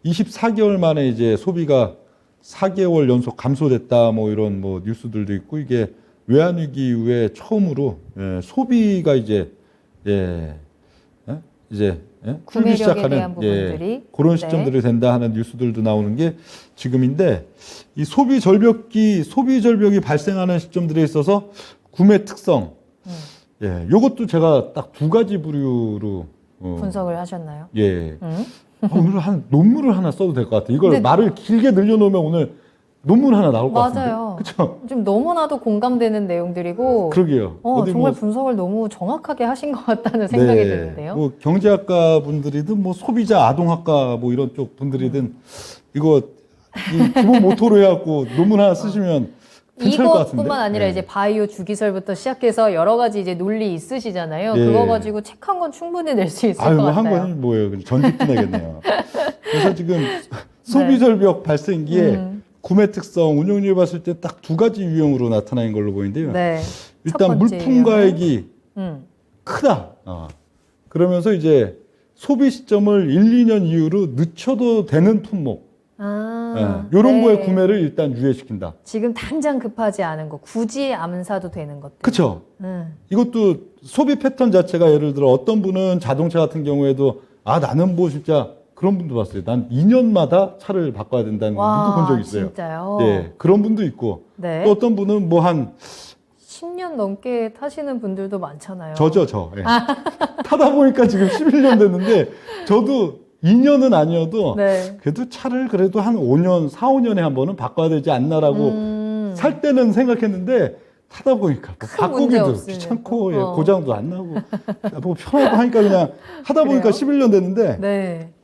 24개월 만에 이제 소비가 4개월 연속 감소됐다 뭐 이런 뭐 뉴스들도 있고 이게 외환위기 이후에 처음으로 소비가 이제 줄기 구매력에 시작하는 대한 부분들이 그런 네. 시점들이 된다 하는 뉴스들도 나오는 게 지금인데 이 소비 절벽이 발생하는 시점들에 있어서 구매 특성 요것도 제가 딱 2가지 부류로 분석을 하셨나요? 오늘 한 논문을 하나 써도 될 것 같아요. 이걸 근데- 말을 길게 늘려놓으면 오늘 논문 하나 나올 것 같은데. 맞아요. 그렇죠? 좀 너무나도 공감되는 내용들이고 그러게요. 어디 정말 뭐- 분석을 너무 정확하게 하신 것 같다는 생각이 네. 드는데요. 뭐 경제학과 분들이든 뭐 소비자 아동학과 뭐 이런 쪽 분들이든 이거 이 기본 모토로 해갖고 논문 하나 쓰시면 괜찮을 것 같은데. 이것뿐만 아니라 네. 이제 바이오 주기설부터 시작해서 여러 가지 이제 논리 있으시잖아요. 예. 그거 가지고 책 한 권 충분히 낼 수 있을 아유, 것 뭐 한 같아요. 권이 뭐예요? 전집도 내겠네요. 그래서 지금 소비 절벽 발생기에 구매 특성, 운용률 봤을 때 딱 2가지 유형으로 나타나는 걸로 보이는데요. 네. 첫 일단 번째 물품가액이 음. 크다. 그러면서 이제 소비 시점을 1, 2년 이후로 늦춰도 되는 품목. 이런 네. 거에 구매를 일단 유예시킨다. 지금 당장 급하지 않은 거, 굳이 안 사도 되는 것들. 그렇죠. 이것도 소비 패턴 자체가 예를 들어 어떤 분은 자동차 같은 경우에도 나는 뭐 진짜 그런 분도 봤어요. 난 2년마다 차를 바꿔야 된다는 분도 본 적 있어요. 진짜요? 예, 그런 분도 있고 네. 또 어떤 분은 뭐 한 10년 넘게 타시는 분들도 많잖아요. 저. 예. 타다 보니까 지금 11년 됐는데 저도 2년은 아니어도 네. 그래도 차를 그래도 한 5년, 4, 5년에 한 번은 바꿔야 되지 않나라고 살 때는 생각했는데 타다 보니까 뭐 큰 문제 바꾸기도 없으면 귀찮고 또. 고장도 안 나고 뭐 편하고 하니까 그냥 하다 보니까 그래요? 11년 됐는데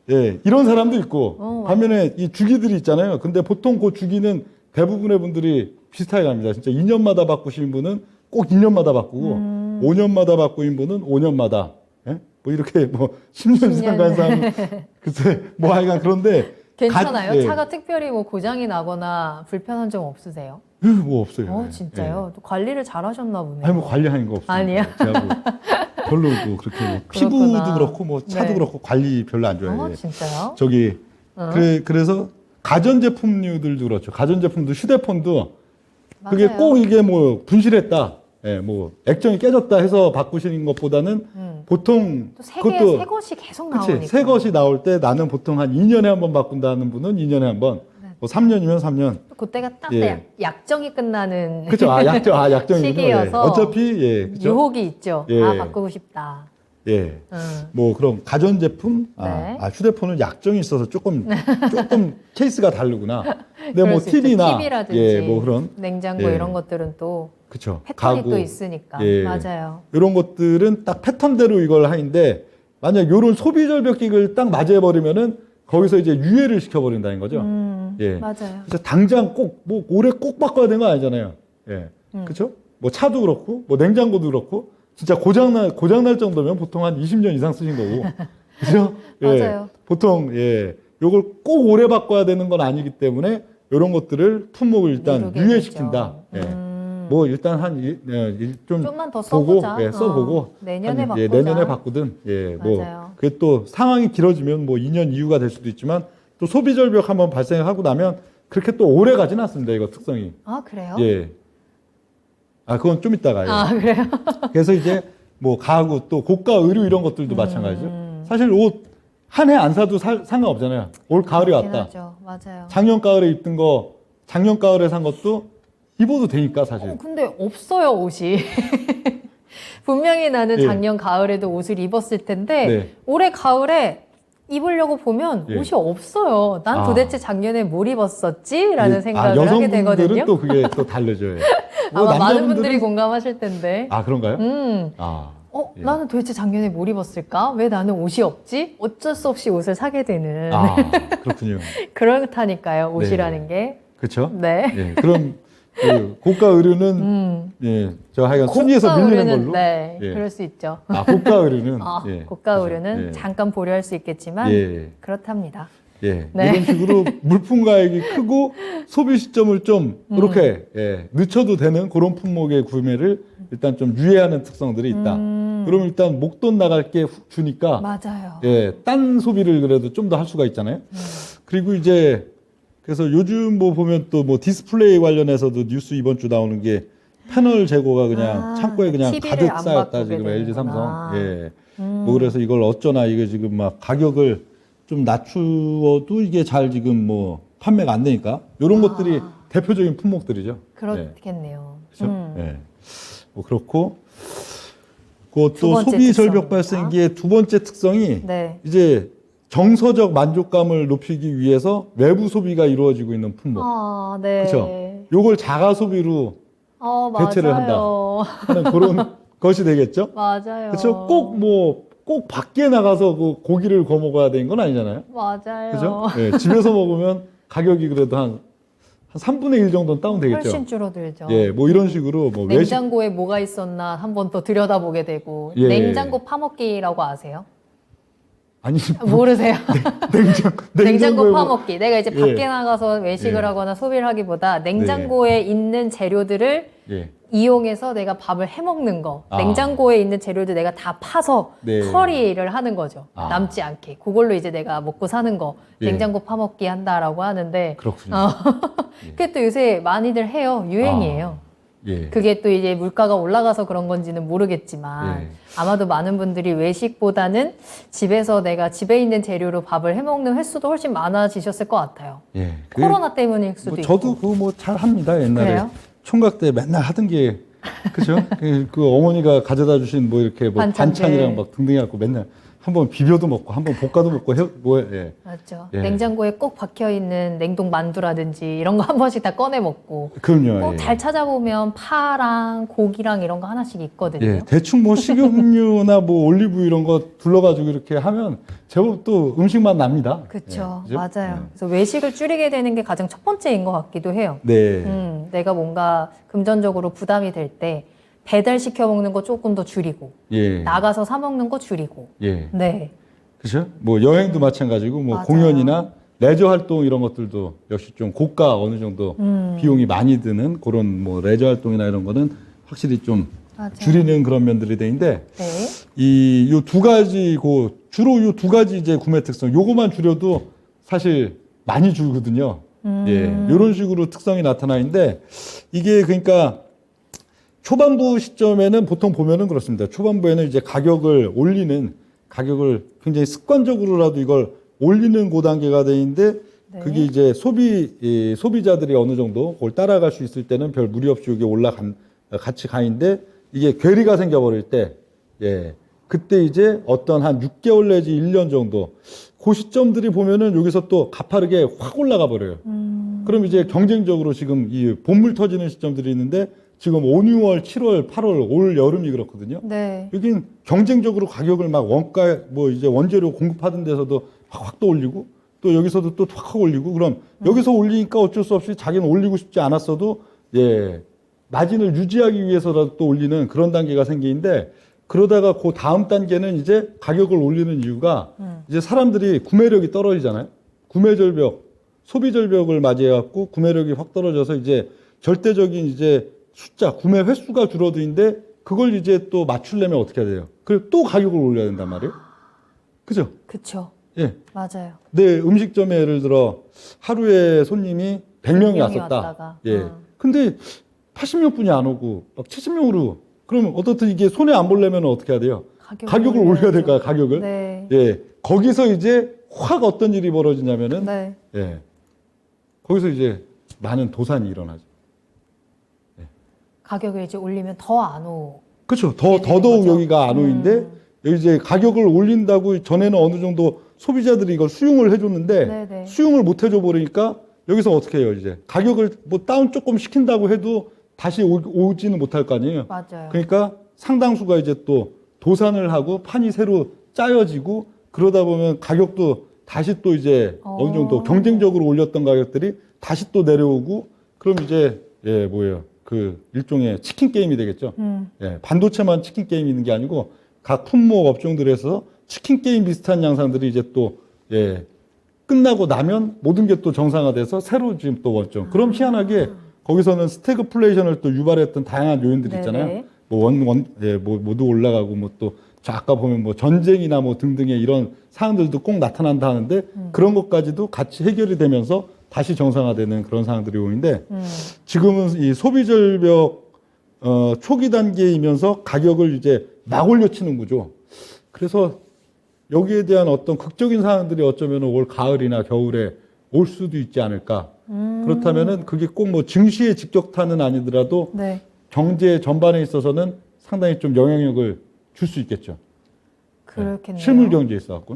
네. 이런 사람도 있고 맞아요. 반면에 이 주기들이 있잖아요. 근데 보통 그 주기는 대부분의 분들이 비슷하게 갑니다. 진짜 2년마다 바꾸신 분은 꼭 2년마다 바꾸고 5년마다 바꾸신 분은 5년마다 뭐 이렇게 뭐 10년 이상 간 사람은 글쎄 뭐 하여간 그런데 괜찮아요? 차가 특별히 뭐 고장이 나거나 불편한 점 없으세요? 뭐 없어요. 예. 진짜요? 또 관리를 잘 하셨나 보네요. 아니 뭐 관리하는 거 없어요. 아니요? 제가 뭐 별로 뭐 그렇게 뭐 피부도 그렇구나. 그렇고 뭐 차도 네. 그렇고 관리 별로 안 좋아해요. 진짜요? 저기 그래서 가전제품류들도 그렇죠. 가전제품도 휴대폰도 그게 맞아요. 꼭 이게 뭐 분실했다, 예, 뭐 액정이 깨졌다 해서 바꾸시는 것보다는 보통 또 새 것이 계속 그치, 나오니까. 새 것이 나올 때 나는 보통 한 2년에 한 번 바꾼다는 분은 2년에 한 번, 뭐 3년이면 3년. 또 그때가 딱 예. 약정이 끝나는 그죠? 약정이군요. 시기여서 예. 어차피, 예, 그죠? 유혹이 있죠. 예. 아, 바꾸고 싶다. 예. 뭐, 그럼 가전제품? 네. 휴대폰은 약정이 있어서 조금 케이스가 다르구나. 근데 뭐 그럴 수 있죠. TV나, TV라든지 예, 뭐 그런. 냉장고 예. 이런 것들은 또 그쵸. 패턴이 가구. 또 있으니까. 예. 맞아요. 이런 것들은 딱 패턴대로 이걸 하는데, 만약 요런 소비 절벽기를 딱 맞이해버리면은 거기서 이제 유예를 시켜버린다는 거죠. 예. 맞아요. 그래서 당장 꼭, 뭐, 올해 꼭 바꿔야 되는 거 아니잖아요. 예. 그쵸? 뭐 차도 그렇고, 뭐 냉장고도 그렇고, 진짜 고장날 정도면 보통 한 20년 이상 쓰신 거고. 그죠? 예. 맞아요. 보통, 예. 요걸 꼭 오래 바꿔야 되는 건 아니기 때문에, 요런 것들을 품목을 일단 미루게 유예시킨다. 되죠. 예. 뭐 일단 좀 좀만 더 보고, 써보자. 예, 써보고. 내년에 한, 바꾸자. 내년에 바꾸든, 예, 뭐. 맞아요. 그게 또 상황이 길어지면 뭐 2년 이후가 될 수도 있지만, 또 소비 절벽 한번 발생하고 나면, 그렇게 또 오래 가진 않습니다, 이거 특성이. 아, 그래요? 예. 그건 좀 이따가요. 아, 그래요? 그래서 이제 뭐 가구 또 고가 의류 이런 것들도 마찬가지죠. 사실 옷 한 해 안 사도 상관없잖아요. 올 가을이 왔다. 하죠. 맞아요. 작년 가을에 입던 거 작년 가을에 산 것도 입어도 되니까 사실. 근데 없어요, 옷이. 분명히 나는 예. 작년 가을에도 옷을 입었을 텐데 네. 올해 가을에 입으려고 보면 예. 옷이 없어요. 난 아. 도대체 작년에 뭘 입었었지? 라는 예. 생각을 하게 여성분들은 되거든요. 또 그게 또 다르죠. 예. 아마 많은 분들이 남자분들은- 공감하실 텐데. 그런가요? 음. 예. 나는 도대체 작년에 뭘 입었을까? 왜 나는 옷이 없지? 어쩔 수 없이 옷을 사게 되는 그렇군요. 그렇다니까요. 옷이라는 게. 그렇죠? 네. 예. 그럼 그 고가 의류는 예, 저 하여간 순위에서 고가 밀리는 의류는, 걸로. 네, 예. 그럴 수 있죠. 고가 의류는 예. 고가 그렇죠. 의류는 예. 잠깐 보류할 수 있겠지만 예. 그렇답니다. 예. 네. 이런 식으로 물품 가액이 크고 소비 시점을 좀 이렇게 늦춰도 되는 그런 품목의 구매를 일단 좀 유예하는 특성들이 있다. 그러면 일단 목돈 나갈 게 훅 주니까 맞아요. 딴 소비를 그래도 좀 더 할 수가 있잖아요. 그리고 이제 그래서 요즘 뭐 보면 또 뭐 디스플레이 관련해서도 뉴스 이번 주 나오는 게 패널 재고가 그냥 창고에 그냥 TV를 가득 안 쌓였다 바꾸게 지금 LG 삼성. 되는구나. 예. 뭐 그래서 이걸 어쩌나 이게 지금 막 가격을 좀 낮추어도 이게 잘 지금 뭐 판매가 안 되니까 이런 것들이 대표적인 품목들이죠. 예. 그렇겠네요. 그렇죠? 예. 뭐 그렇고 그것도 두 번째 소비 절벽 특성입니다. 발생기의 두 번째 특성이 네. 이제 정서적 만족감을 높이기 위해서 외부 소비가 이루어지고 있는 품목. 네. 그렇죠. 요걸 자가 소비로 대체를 맞아요. 하는 그런 것이 되겠죠. 맞아요. 그렇죠. 꼭 밖에 나가서 그 고기를 구워 먹어야 되는 건 아니잖아요. 맞아요. 그죠? 예, 집에서 먹으면 가격이 그래도 한 3분의 1 정도는 다운되겠죠. 훨씬 줄어들죠. 예, 뭐 이런 식으로 뭐 외식 냉장고에 뭐가 있었나 한번 더 들여다보게 되고 예. 냉장고 파먹기라고 아세요? 아니 모르세요? 냉장고 냉장고에 뭐- 파먹기. 내가 이제 예. 밖에 나가서 외식을 예. 하거나 소비를 하기보다 냉장고에 있는 재료들을 예. 이용해서 내가 밥을 해먹는 거. 아. 냉장고에 있는 재료들 내가 다 파서 네. 처리를 하는 거죠. 아. 남지 않게. 그걸로 이제 내가 먹고 사는 거. 예. 냉장고 파먹기 한다라고 하는데 그렇군요. 그게 또 요새 많이들 해요. 유행이에요. 예. 그게 또 이제 물가가 올라가서 그런 건지는 모르겠지만 예. 아마도 많은 분들이 외식보다는 집에서 내가 집에 있는 재료로 밥을 해먹는 횟수도 훨씬 많아지셨을 것 같아요. 예. 코로나 때문일 수도 뭐 있고. 저도 그거 뭐 잘 합니다. 옛날에 그래요? 총각 때 맨날 하던 게 그죠? 그 어머니가 가져다 주신 뭐 이렇게 뭐 반찬들. 반찬이랑 막 등등 해갖고 맨날 한번 비벼도 먹고 한번 볶아도 먹고 예. 맞죠. 예. 냉장고에 꼭 박혀 있는 냉동 만두라든지 이런 거 한 번씩 다 꺼내 먹고. 그럼요. 꼭 예. 잘 찾아보면 파랑 고기랑 이런 거 하나씩 있거든요. 예, 대충 뭐 식용유나 뭐 올리브 이런 거 둘러가지고 이렇게 하면 제법 또 음식만 납니다. 그렇죠. 예, 그죠? 맞아요. 그래서 외식을 줄이게 되는 게 가장 첫 번째인 것 같기도 해요. 네. 내가 뭔가 금전적으로 부담이 될 때 배달 시켜 먹는 거 조금 더 줄이고 예. 나가서 사 먹는 거 줄이고. 예. 네. 그죠? 뭐 여행도 마찬가지고 뭐 맞아요. 공연이나 레저 활동 이런 것들도 역시 좀 고가 어느 정도 비용이 많이 드는 그런 뭐 레저 활동이나 이런 거는 확실히 좀 맞아요. 줄이는 그런 면들이 되는데 네. 요 두 가지 주로 요 두 가지 이제 구매 특성 요거만 줄여도 사실 많이 줄거든요. 예, 이런 식으로 특성이 나타나 있는데 이게 그러니까 초반부 시점에는 보통 보면은 그렇습니다. 초반부에는 이제 가격을 굉장히 습관적으로라도 이걸 올리는 그 단계가 돼 있는데 네. 그게 이제 소비자들이 어느 정도 그걸 따라갈 수 있을 때는 별 무리 없이 이게 같이 가 있는데 이게 괴리가 생겨버릴 때, 예, 그때 이제 어떤 한 6개월 내지 1년 정도 그 시점들이 보면은 여기서 또 가파르게 확 올라가 버려요. 그럼 이제 경쟁적으로 지금 이 봄물 터지는 시점들이 있는데 지금 5, 6월, 7월, 8월, 올 여름이 그렇거든요. 네. 여긴 경쟁적으로 가격을 막 이제 원재료 공급하던 데서도 확 또 올리고 또 여기서도 또 확 올리고 그럼 여기서 올리니까 어쩔 수 없이 자기는 올리고 싶지 않았어도 예, 마진을 유지하기 위해서라도 또 올리는 그런 단계가 생기는데 그러다가 그 다음 단계는 이제 가격을 올리는 이유가 이제 사람들이 구매력이 떨어지잖아요. 소비 절벽을 맞이해갖고 구매력이 확 떨어져서 이제 절대적인 이제 구매 횟수가 줄어드는데 그걸 이제 또 맞추려면 어떻게 해야 돼요? 그리고 또 가격을 올려야 된단 말이에요. 그죠? 그쵸. 예. 맞아요. 내 음식점에 예를 들어 하루에 손님이 100명이 왔었다. 왔다가. 예. 근데 80명뿐이 안 오고 막 70명으로 그러면 어떻든 이게 손해 안 보려면 어떻게 해야 돼요? 가격을 올려야 될까요? 가격을. 네. 예. 거기서 이제 확 어떤 일이 벌어지냐면은 네. 예. 거기서 이제 많은 도산이 일어나죠. 가격을 이제 올리면 더 안 오. 그렇죠. 되는 더더욱 거죠? 여기가 안 오인데 여기 이제 가격을 올린다고 전에는 어느 정도 소비자들이 이걸 수용을 해줬는데 네네. 수용을 못 해줘 버리니까 여기서 어떻게 해요 이제 가격을 뭐 다운 조금 시킨다고 해도 다시 오지는 못할 거 아니에요. 맞아요. 그러니까 상당수가 이제 또 도산을 하고 판이 새로 짜여지고 그러다 보면 가격도 다시 또 이제 어느 정도 경쟁적으로 올렸던 가격들이 다시 또 내려오고 그럼 이제 예 뭐예요 그 일종의 치킨 게임이 되겠죠. 예, 반도체만 치킨 게임이 있는 게 아니고 각 품목 업종들에서 치킨 게임 비슷한 양상들이 이제 또 예, 끝나고 나면 모든 게 또 정상화돼서 새로 지금 또 원점. 그럼 희한하게 거기서는 스태그플레이션을 또 유발했던 다양한 요인들이 있잖아요. 네네. 뭐 모두 올라가고 뭐 또 아까 보면 뭐 전쟁이나 뭐 등등의 이런 상황들도 꼭 나타난다 하는데 그런 것까지도 같이 해결이 되면서 다시 정상화되는 그런 상황들이 오는데 지금은 이 소비 절벽 초기 단계이면서 가격을 이제 막 올려치는 구조. 그래서 여기에 대한 어떤 극적인 상황들이 어쩌면 올 가을이나 겨울에 올 수도 있지 않을까. 그렇다면은 그게 꼭 뭐 증시의 직격탄은 아니더라도 네. 경제 전반에 있어서는 상당히 좀 영향력을 줄 수 있겠죠. 그렇겠네요. 실물 경제에 있어갖고.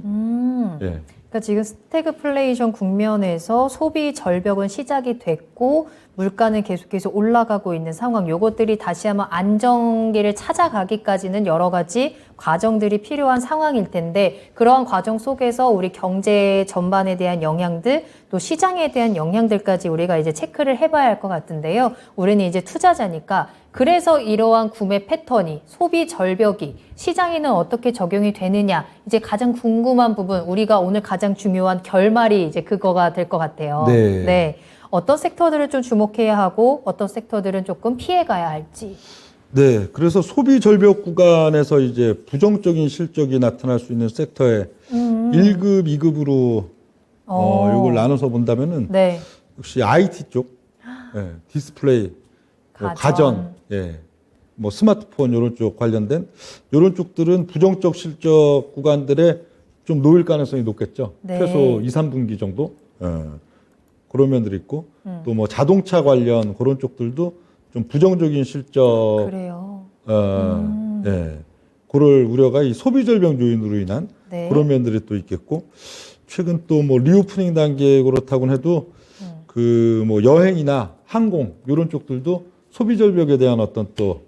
예. 그러니까 지금 스태그플레이션 국면에서 소비 절벽은 시작이 됐고 물가는 계속해서 올라가고 있는 상황. 요것들이 다시 한번 안정기를 찾아가기까지는 여러 가지 과정들이 필요한 상황일 텐데 그러한 과정 속에서 우리 경제 전반에 대한 영향들 또 시장에 대한 영향들까지 우리가 이제 체크를 해봐야 할 것 같은데요. 우리는 이제 투자자니까 그래서 이러한 구매 패턴이 소비 절벽이 시장에는 어떻게 적용이 되느냐 이제 가장 궁금한 부분 우리가 오늘 가장 중요한 결말이 이제 그거가 될 것 같아요. 네. 네. 어떤 섹터들을 좀 주목해야 하고 어떤 섹터들은 조금 피해가야 할지. 네. 그래서 소비 절벽 구간에서 이제 부정적인 실적이 나타날 수 있는 섹터에 1급, 2급으로 이걸 나눠서 본다면은 네. 역시 IT 쪽, 예, 디스플레이, 뭐 가전, 예, 뭐 스마트폰 이런 쪽 관련된 이런 쪽들은 부정적 실적 구간들에 좀 놓일 가능성이 높겠죠. 네. 최소 2, 3분기 정도. 그런 면들이 있고 또 뭐 자동차 관련 그런 쪽들도 좀 부정적인 실적 그래요. 예. 그럴 우려가 이 소비 절벽 요인으로 인한 네. 그런 면들이 또 있겠고 최근 또 뭐 리오프닝 단계 그렇다고는 해도 그 뭐 여행이나 항공 이런 쪽들도 소비 절벽에 대한 어떤 또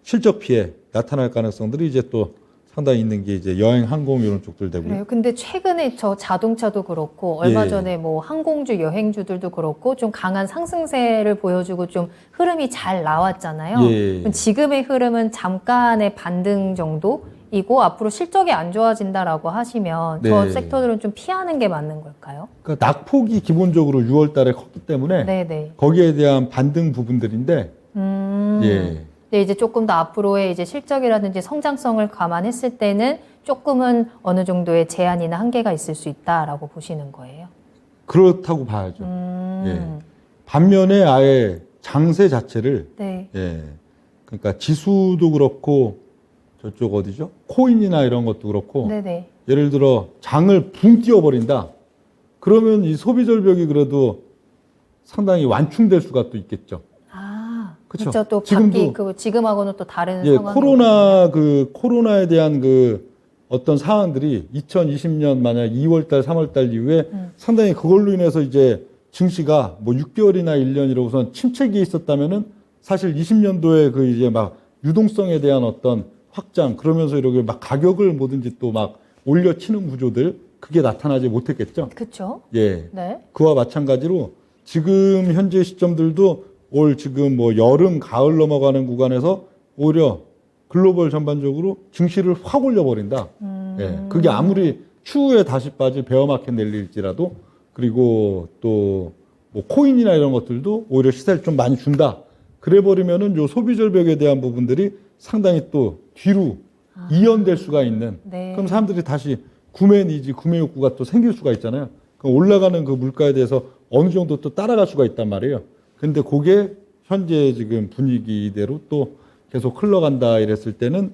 실적 피해 나타날 가능성들이 이제 또 상당히 있는 게 이제 여행, 항공 이런 쪽들 되고요. 그래요. 근데 최근에 저 자동차도 그렇고 얼마 예. 전에 뭐 항공주, 여행주들도 그렇고 좀 강한 상승세를 보여주고 좀 흐름이 잘 나왔잖아요. 예. 그럼 지금의 흐름은 잠깐의 반등 정도이고 앞으로 실적이 안 좋아진다라고 하시면 저 네. 섹터들은 좀 피하는 게 맞는 걸까요? 그러니까 낙폭이 기본적으로 6월 달에 컸기 때문에 네네. 거기에 대한 반등 부분들인데 예. 근데 이제 조금 더 앞으로의 이제 실적이라든지 성장성을 감안했을 때는 조금은 어느 정도의 제한이나 한계가 있을 수 있다라고 보시는 거예요. 그렇다고 봐야죠. 예. 반면에 아예 장세 자체를 네. 예. 그러니까 지수도 그렇고 저쪽 어디죠? 코인이나 이런 것도 그렇고 네네. 예를 들어 장을 붕 띄워버린다. 그러면 이 소비 절벽이 그래도 상당히 완충될 수가 또 있겠죠. 아, 그쵸. 그렇죠. 또 지금하고는 또 다른 예, 상황이 코로나에 대한 그 어떤 사안들이 2020년 만약 2월달, 3월달 이후에 상당히 그걸로 인해서 이제 증시가 뭐 6개월이나 1년 이러고선 침체기에 있었다면은 사실 20년도에 그 이제 막 유동성에 대한 어떤 확장 그러면서 이렇게 막 가격을 뭐든지 또 막 올려치는 구조들 그게 나타나지 못했겠죠. 그렇죠. 예. 네. 그와 마찬가지로 지금 현재 시점들도 올 지금 뭐 여름, 가을 넘어가는 구간에서 오히려 글로벌 전반적으로 증시를 확 올려버린다. 예. 그게 아무리 추후에 다시 빠질 베어마켓 랠리일지라도 그리고 또 뭐 코인이나 이런 것들도 오히려 시세를 좀 많이 준다. 그래 버리면은 요 소비 절벽에 대한 부분들이 상당히 또 뒤로 이연될 수가 있는. 네. 그럼 사람들이 다시 구매 니즈, 구매 욕구가 또 생길 수가 있잖아요. 그럼 올라가는 그 물가에 대해서 어느 정도 또 따라갈 수가 있단 말이에요. 근데 그게 현재 지금 분위기 이대로 또 계속 흘러간다 이랬을 때는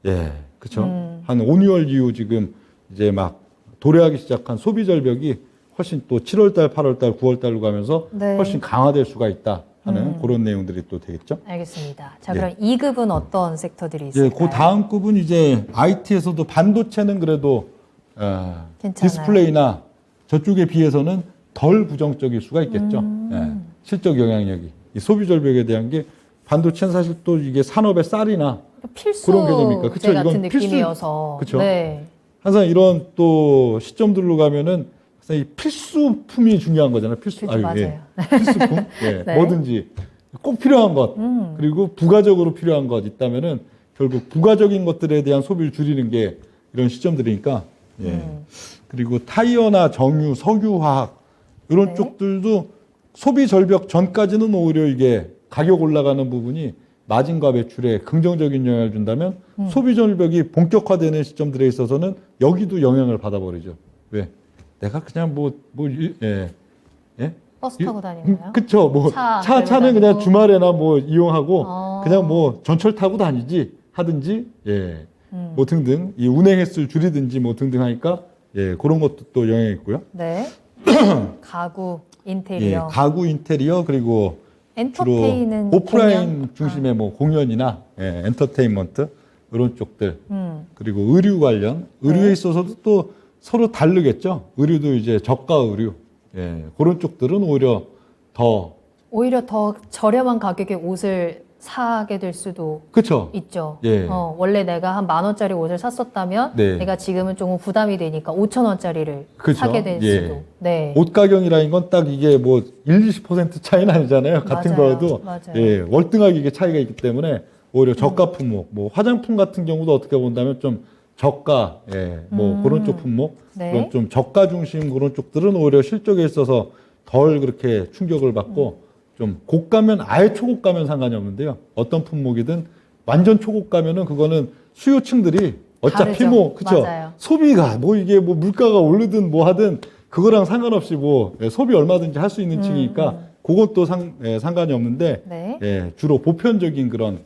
예, 그렇죠. 한 5, 6월 이후 지금 이제 막 도래하기 시작한 소비 절벽이 훨씬 또 7월달, 8월달, 9월달로 가면서 네. 훨씬 강화될 수가 있다 하는 그런 내용들이 또 되겠죠. 알겠습니다. 자, 예. 그럼 2급은 어떤 섹터들이 예, 있을까요? 그 다음 급은 이제 IT에서도 반도체는 그래도 괜찮아요. 디스플레이나 저쪽에 비해서는 덜 부정적일 수가 있겠죠. 예, 실적 영향력이 이 소비 절벽에 대한 게 반도체는 사실 또 이게 산업의 쌀이나 필수 그런 개념이니까. 그쵸, 같은 이건 필수- 느낌이어서. 그쵸. 네. 항상 이런 또 시점들로 가면은 항상 이 필수품이 중요한 거잖아요. 그렇죠, 맞아요. 필수품. 예, 네. 뭐든지 꼭 필요한 것 그리고 부가적으로 필요한 것 있다면은 결국 부가적인 것들에 대한 소비를 줄이는 게 이런 시점들이니까. 예. 그리고 타이어나 정유, 석유화학 이런 네. 쪽들도 소비 절벽 전까지는 오히려 이게 가격 올라가는 부분이 마진과 매출에 긍정적인 영향을 준다면 소비 절벽이 본격화되는 시점들에 있어서는 여기도 영향을 받아버리죠. 왜? 내가 그냥 예? 버스 타고 다니나요? 그쵸. 뭐, 차 차는 끌고 그냥 다니고. 주말에나 뭐 이용하고 아. 그냥 뭐 전철 타고 다니지 하든지, 예. 뭐 등등, 이 운행 횟수를 줄이든지 뭐 등등 하니까, 예, 그런 것도 또 영향이 있고요. 네. 가구, 예, 인테리어. 가구 인테리어, 그리고 주로 엔터테인은 오프라인 공연? 중심의 뭐 공연이나, 예, 엔터테인먼트, 이런 쪽들. 그리고 의류 관련, 의류에 네. 있어서도 또 서로 다르겠죠. 의류도 이제 저가 의류, 예, 그런 쪽들은 오히려 더 저렴한 가격에 옷을 사게 될 수도 그쵸. 있죠. 예. 원래 내가 한 10,000원짜리 옷을 샀었다면 네. 내가 지금은 조금 부담이 되니까 5,000원짜리를 그쵸. 사게 될 예. 수도. 네. 옷 가격이라는 건 딱 이게 뭐 20% 차이는 아니잖아요. 같은 맞아요. 거여도 맞아요. 예, 월등하게 이게 차이가 있기 때문에 오히려 저가 품목, 뭐 화장품 같은 경우도 어떻게 본다면 좀 저가, 예, 뭐 그런 쪽 품목, 네. 그런 좀 저가 중심 그런 쪽들은 오히려 실적에 있어서 덜 그렇게 충격을 받고 좀 고가면 아예 초고가면 상관이 없는데요. 어떤 품목이든 완전 초고가면은 그거는 수요층들이 어차피 다르죠. 뭐 그쵸 맞아요. 소비가 뭐 이게 뭐 물가가 오르든 뭐 하든 그거랑 상관없이 뭐 예, 소비 얼마든지 할 수 있는 층이니까 그것도 상관이 없는데 네. 예, 주로 보편적인 그런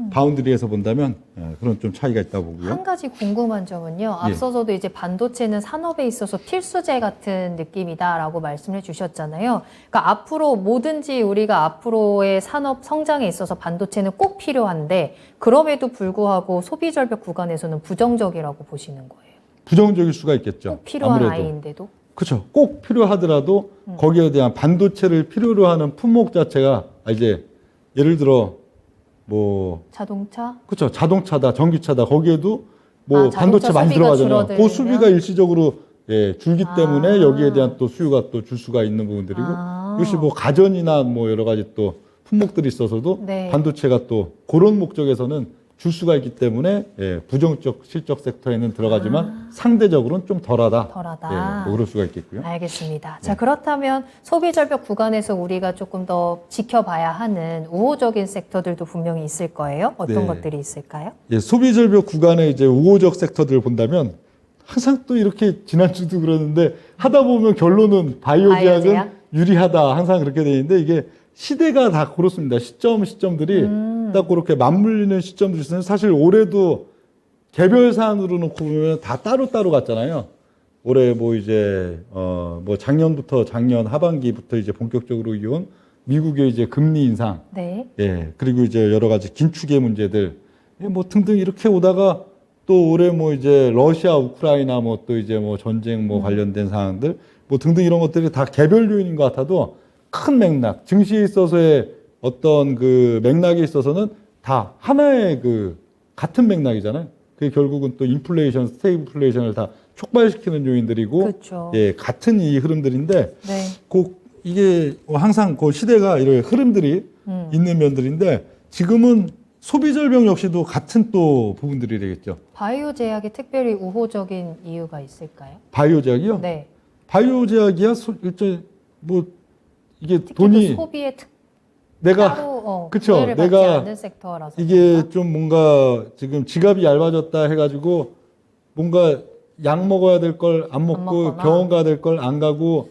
바운드리에서 본다면 그런 좀 차이가 있다고 보고요. 한 가지 궁금한 점은요. 앞서서도 이제 반도체는 산업에 있어서 필수재 같은 느낌이다라고 말씀해 주셨잖아요. 그러니까 앞으로 뭐든지 우리가 앞으로의 산업 성장에 있어서 반도체는 꼭 필요한데 그럼에도 불구하고 소비 절벽 구간에서는 부정적이라고 보시는 거예요. 부정적일 수가 있겠죠. 꼭 필요한 아무래도. 아이인데도. 그렇죠. 꼭 필요하더라도 거기에 대한 반도체를 필요로 하는 품목 자체가 이제 예를 들어 뭐 자동차? 그렇죠. 자동차다, 전기차다. 거기에도 뭐 자동차 반도체 많이 수비가 들어가잖아요. 그 줄어들면? 수비가 일시적으로 예, 줄기 때문에 여기에 대한 또 수요가 또 줄 수가 있는 부분들이고 역시 뭐 가전이나 뭐 여러 가지 또 품목들이 있어서도 네. 반도체가 또 그런 목적에서는 줄 수가 있기 때문에 예, 부정적 실적 섹터에는 들어가지만 상대적으로는 좀 덜하다. 덜하다. 예, 뭐 그럴 수가 있겠고요. 알겠습니다. 네. 자, 그렇다면 소비 절벽 구간에서 우리가 조금 더 지켜봐야 하는 우호적인 섹터들도 분명히 있을 거예요. 어떤 네. 것들이 있을까요? 예, 소비 절벽 구간의 이제 우호적 섹터들을 본다면 항상 또 이렇게 지난주도 그러는데 하다 보면 결론은 바이오 제약은 제약? 유리하다. 항상 그렇게 돼 있는데 이게 시대가 다 그렇습니다. 시점들이 딱 그렇게 맞물리는 시점들이 있어요. 사실 올해도 개별 사안으로 놓고 보면 다 따로따로 갔잖아요. 올해 뭐 이제 뭐 작년 하반기부터 이제 본격적으로 이온 미국의 이제 금리 인상, 네. 예, 그리고 이제 여러 가지 긴축의 문제들, 예, 뭐 등등 이렇게 오다가 또 올해 뭐 이제 러시아, 우크라이나 뭐 또 이제 뭐 전쟁 뭐 관련된 사항들 뭐 등등 이런 것들이 다 개별 요인인 것 같아도 큰 맥락, 증시에 있어서의 어떤 그 맥락에 있어서는 다 하나의 그 같은 맥락이잖아요. 그게 결국은 또 인플레이션, 스테이플레이션을 다 촉발시키는 요인들이고, 그렇죠. 예, 같은 이 흐름들인데, 네. 이게 항상 그 시대가 이런 흐름들이 있는 면들인데, 지금은 소비 절벽 역시도 같은 또 부분들이 되겠죠. 바이오 제약이 특별히 우호적인 이유가 있을까요? 바이오 제약이요? 네. 바이오 제약이야, 일단 뭐 이게 특히 돈이 그 소비에 내가 따로 그쵸, 구애를 받지 내가 않는 섹터라서 이게 그런가? 좀 뭔가 지금 지갑이 얇아졌다 해가지고 뭔가 약 먹어야 될 걸 안 먹고 먹거나. 병원 가야 될 걸 안 가고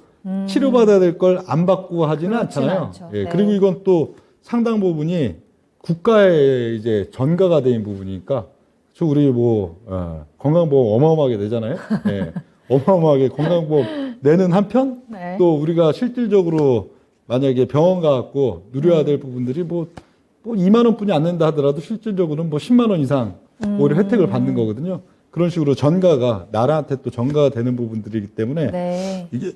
치료받아야 될 걸 안 받고 하지는 그렇지는 않잖아요. 않죠. 예, 네. 그리고 이건 또 상당 부분이 국가의 이제 전가가 된 부분이니까 저 우리 뭐 건강보험 어마어마하게 내잖아요. 예, 어마어마하게 건강보험 내는 한편 네. 또 우리가 실질적으로 만약에 병원 가갖고 누려야 될 부분들이 뭐 2만 원뿐이 안 낸다 하더라도 실질적으로는 뭐 10만 원 이상 오히려 혜택을 받는 거거든요. 그런 식으로 전가가 나라한테 또 전가가 되는 부분들이기 때문에 네. 이게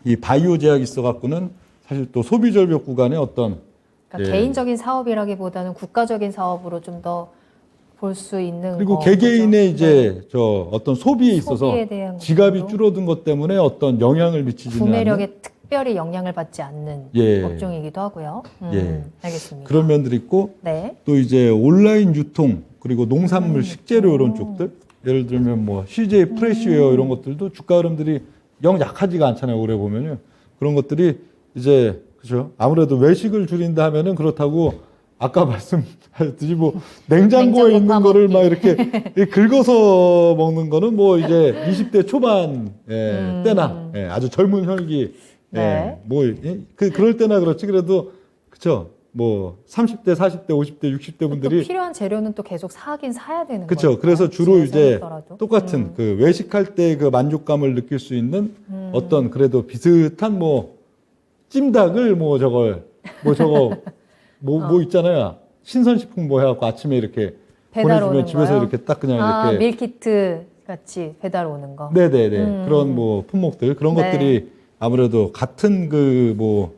이 바이오 제약이 있어갖고는 사실 또 소비 절벽 구간의 어떤 그러니까 예. 개인적인 사업이라기보다는 국가적인 사업으로 좀 더 볼 수 있는 그리고 거죠. 개개인의 이제 네. 저 어떤 소비에 있어서 소비에 대한 지갑이 부분도 줄어든 것 때문에 어떤 영향을 미치지는 않는 구매력에 특별히 영향을 받지 않는 예. 업종이기도 하고요. 예. 알겠습니다. 그런 면들이 있고 네. 또 이제 온라인 유통 그리고 농산물 식재료 이런 쪽들 예를 들면 뭐 CJ 프레시웨어 이런 것들도 주가 흐름들이 영 약하지가 않잖아요. 올해 보면요. 그런 것들이 이제 그죠. 아무래도 외식을 줄인다 하면은 그렇다고 아까 말씀하셨듯이 뭐 냉장고에 냉장고 있는 거를 막 파먹기. 이렇게 긁어서 먹는 거는 뭐 이제 20대 초반 때나 아주 젊은 혈기 네. 뭐 그럴 때나 그렇지 그래도 그쵸. 뭐 30대, 40대, 50대, 60대 또 분들이 필요한 재료는 또 계속 사긴 사야 되는 거예요. 그렇죠. 그래서 주로 이제 똑같은 그 외식할 때 그 만족감을 느낄 수 있는 어떤 그래도 비슷한 뭐 찜닭을 뭐 저걸 뭐 저거 뭐 있잖아요. 신선식품 뭐 해갖고 아침에 이렇게 배달 보내주면 오는 집에서 거요? 이렇게 딱 그냥 아, 이렇게 밀키트 같이 배달 오는 거. 네네네 그런 뭐 품목들 그런 네. 것들이 아무래도 같은 그 뭐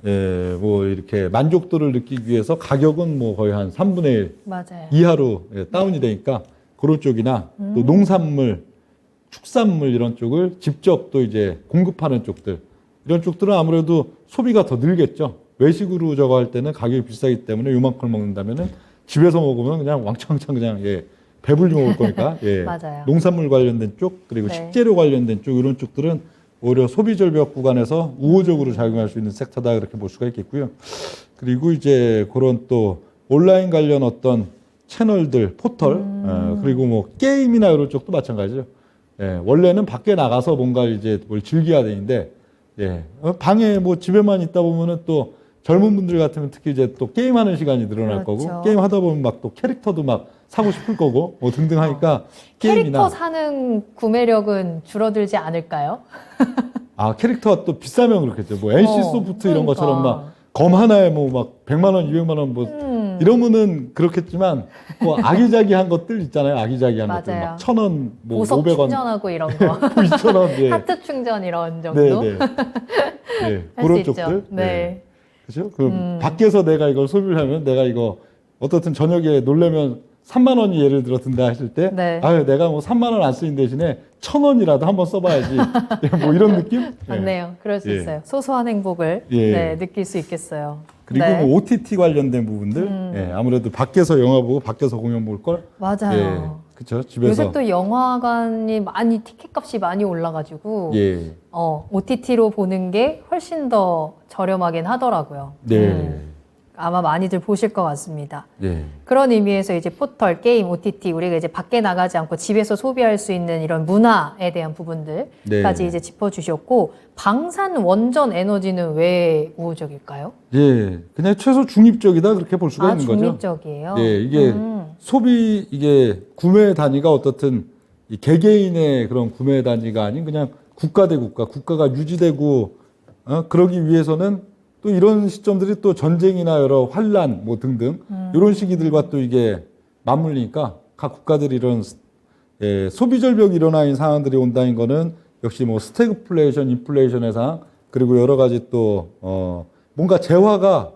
이렇게 만족도를 느끼기 위해서 가격은 뭐 거의 한 3분의 1 맞아요. 이하로 다운이 되니까 그런 쪽이나 또 농산물, 축산물 이런 쪽을 직접 또 이제 공급하는 쪽들 이런 쪽들은 아무래도 소비가 더 늘겠죠. 외식으로 저거 할 때는 가격이 비싸기 때문에 요만큼 먹는다면은 집에서 먹으면 그냥 왕창왕창 그냥 배불리 먹을 거니까 맞아요. 농산물 관련된 쪽 그리고 네. 식재료 관련된 쪽 이런 쪽들은 오히려 소비 절벽 구간에서 우호적으로 작용할 수 있는 섹터다 그렇게 볼 수가 있겠고요. 그리고 이제 그런 또 온라인 관련 어떤 채널들, 포털, 그리고 뭐 게임이나 이런 쪽도 마찬가지죠. 원래는 밖에 나가서 뭔가 이제 뭘 즐겨야 되는데, 방에 뭐 집에만 있다 보면은 또 젊은 분들 같으면 특히 이제 또 게임하는 시간이 늘어날 그렇죠. 거고, 게임 하다 보면 막 또 캐릭터도 막 사고 싶을 거고, 뭐 등등 하니까 캐릭터 게임이나. 사는 구매력은 줄어들지 않을까요? 아, 캐릭터가 또 비싸면 그렇겠죠. 뭐 NC 소프트 이런 그러니까. 것처럼 막 검 하나에 뭐 막 100만 원, 200만 원 뭐 이러면은 그렇겠지만 뭐 아기자기한 것들 있잖아요. 아기자기한 것들 맞아요. 막 1,000원, 뭐 보석 500원, 충전하고 이런 거. 2,000원, 예. 하트 충전 이런 정도. 네, 네. 예, 할 수 그런 있죠. 쪽들. 네. 그죠? 그 밖에서 내가 이걸 소비를 하면 내가 이거 어떻든 저녁에 놀려면 3만 원이 예를 들어 든다 했을 때, 네. 아유, 내가 뭐 3만 원 안 쓰는 대신에 1,000원이라도 한번 써봐야지. 뭐 이런 느낌? 예. 맞네요. 그럴 수 예. 있어요. 소소한 행복을 예. 네, 느낄 수 있겠어요. 그리고 네. 뭐 OTT 관련된 부분들, 아무래도 밖에서 영화 보고 밖에서 공연 볼 걸. 맞아요. 그렇죠. 집에서. 요새 또 영화관이 많이 티켓 값이 많이 올라가지고 예. OTT로 보는 게 훨씬 더 저렴하긴 하더라고요. 네. 아마 많이들 보실 것 같습니다. 네. 그런 의미에서 이제 포털, 게임, OTT 우리가 이제 밖에 나가지 않고 집에서 소비할 수 있는 이런 문화에 대한 부분들까지 네. 이제 짚어주셨고 방산 원전 에너지는 왜 우호적일까요? 예, 그냥 최소 중립적이다 그렇게 볼 수가 있는 거죠. 중립적이에요. 예, 이게 소비 이게 구매 단위가 어떻든 이 개개인의 그런 구매 단위가 아닌 그냥 국가 대 국가, 국가가 유지되고 그러기 위해서는 또 이런 시점들이 또 전쟁이나 여러 환란 뭐 등등 이런 시기들과 또 이게 맞물리니까 각 국가들이 이런 소비 절벽이 일어나는 상황들이 온다는 거는 역시 뭐 스태그플레이션, 인플레이션의 상황 그리고 여러 가지 또 뭔가 재화가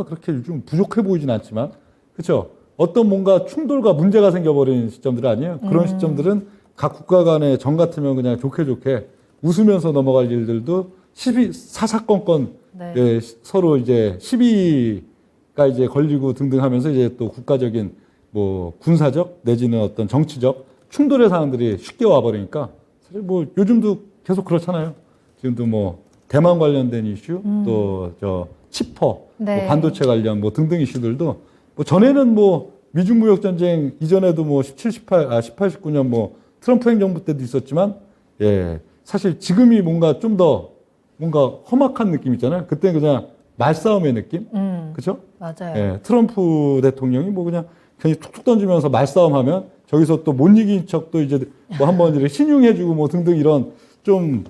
그렇게 요즘 부족해 보이진 않지만 그렇죠. 어떤 뭔가 충돌과 문제가 생겨버리는 시점들 아니에요. 그런 시점들은 각 국가 간의 정 같으면 그냥 좋게 웃으면서 넘어갈 일들도 사사건건 네. 예, 서로 이제 시비가 이제 걸리고 등등 하면서 이제 또 국가적인 뭐 군사적 내지는 어떤 정치적 충돌의 상황들이 쉽게 와버리니까 사실 뭐 요즘도 계속 그렇잖아요. 지금도 뭐 대만 관련된 이슈 또 저 치퍼 네. 뭐 반도체 관련 뭐 등등 이슈들도 뭐 전에는 뭐 미중 무역 전쟁 이전에도 뭐 18, 19년 뭐 트럼프 행정부 때도 있었지만 예, 사실 지금이 뭔가 좀 더 뭔가 험악한 느낌 있잖아요. 그때는 그냥 말싸움의 느낌? 그죠? 맞아요. 예, 트럼프 대통령이 뭐 그냥 괜히 툭툭 던지면서 말싸움하면 저기서 또 못 이긴 척 또 이제 뭐 한번 이렇게 신용해주고 뭐 등등 이런 좀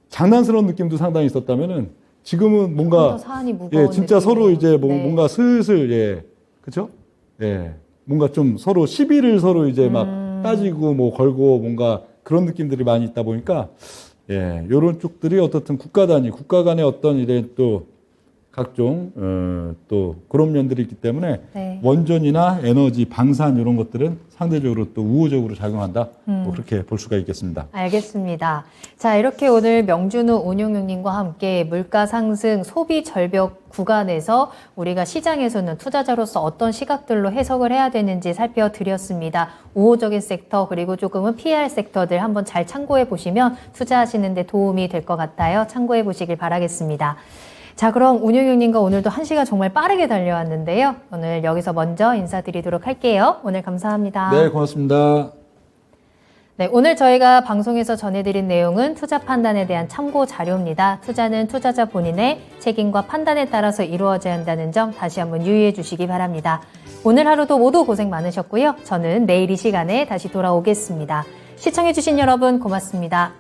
장난스러운 느낌도 상당히 있었다면은 지금은 뭔가 더 사안이 무거운 예, 진짜 느낌이에요. 서로 이제 네. 뭔가 슬슬 예, 그죠? 예, 뭔가 좀 서로 시비를 서로 이제 막 따지고 뭐 걸고 뭔가 그런 느낌들이 많이 있다 보니까 예, 요런 쪽들이 어떻든 국가 간의 어떤 이래 또 각종 또 그런 면들이 있기 때문에 네. 원전이나 에너지, 방산 이런 것들은 상대적으로 또 우호적으로 작용한다. 뭐 그렇게 볼 수가 있겠습니다. 알겠습니다. 자, 이렇게 오늘 명준우 운용형님과 함께 물가 상승, 소비 절벽 구간에서 우리가 시장에서는 투자자로서 어떤 시각들로 해석을 해야 되는지 살펴드렸습니다. 우호적인 섹터 그리고 조금은 피해야 할 섹터들 한번 잘 참고해 보시면 투자하시는 데 도움이 될 것 같아요. 참고해 보시길 바라겠습니다. 자, 그럼 운용형님과 오늘도 1시간 정말 빠르게 달려왔는데요. 오늘 여기서 먼저 인사드리도록 할게요. 오늘 감사합니다. 네, 고맙습니다. 네, 오늘 저희가 방송에서 전해드린 내용은 투자 판단에 대한 참고 자료입니다. 투자는 투자자 본인의 책임과 판단에 따라서 이루어져야 한다는 점 다시 한번 유의해 주시기 바랍니다. 오늘 하루도 모두 고생 많으셨고요. 저는 내일 이 시간에 다시 돌아오겠습니다. 시청해 주신 여러분 고맙습니다.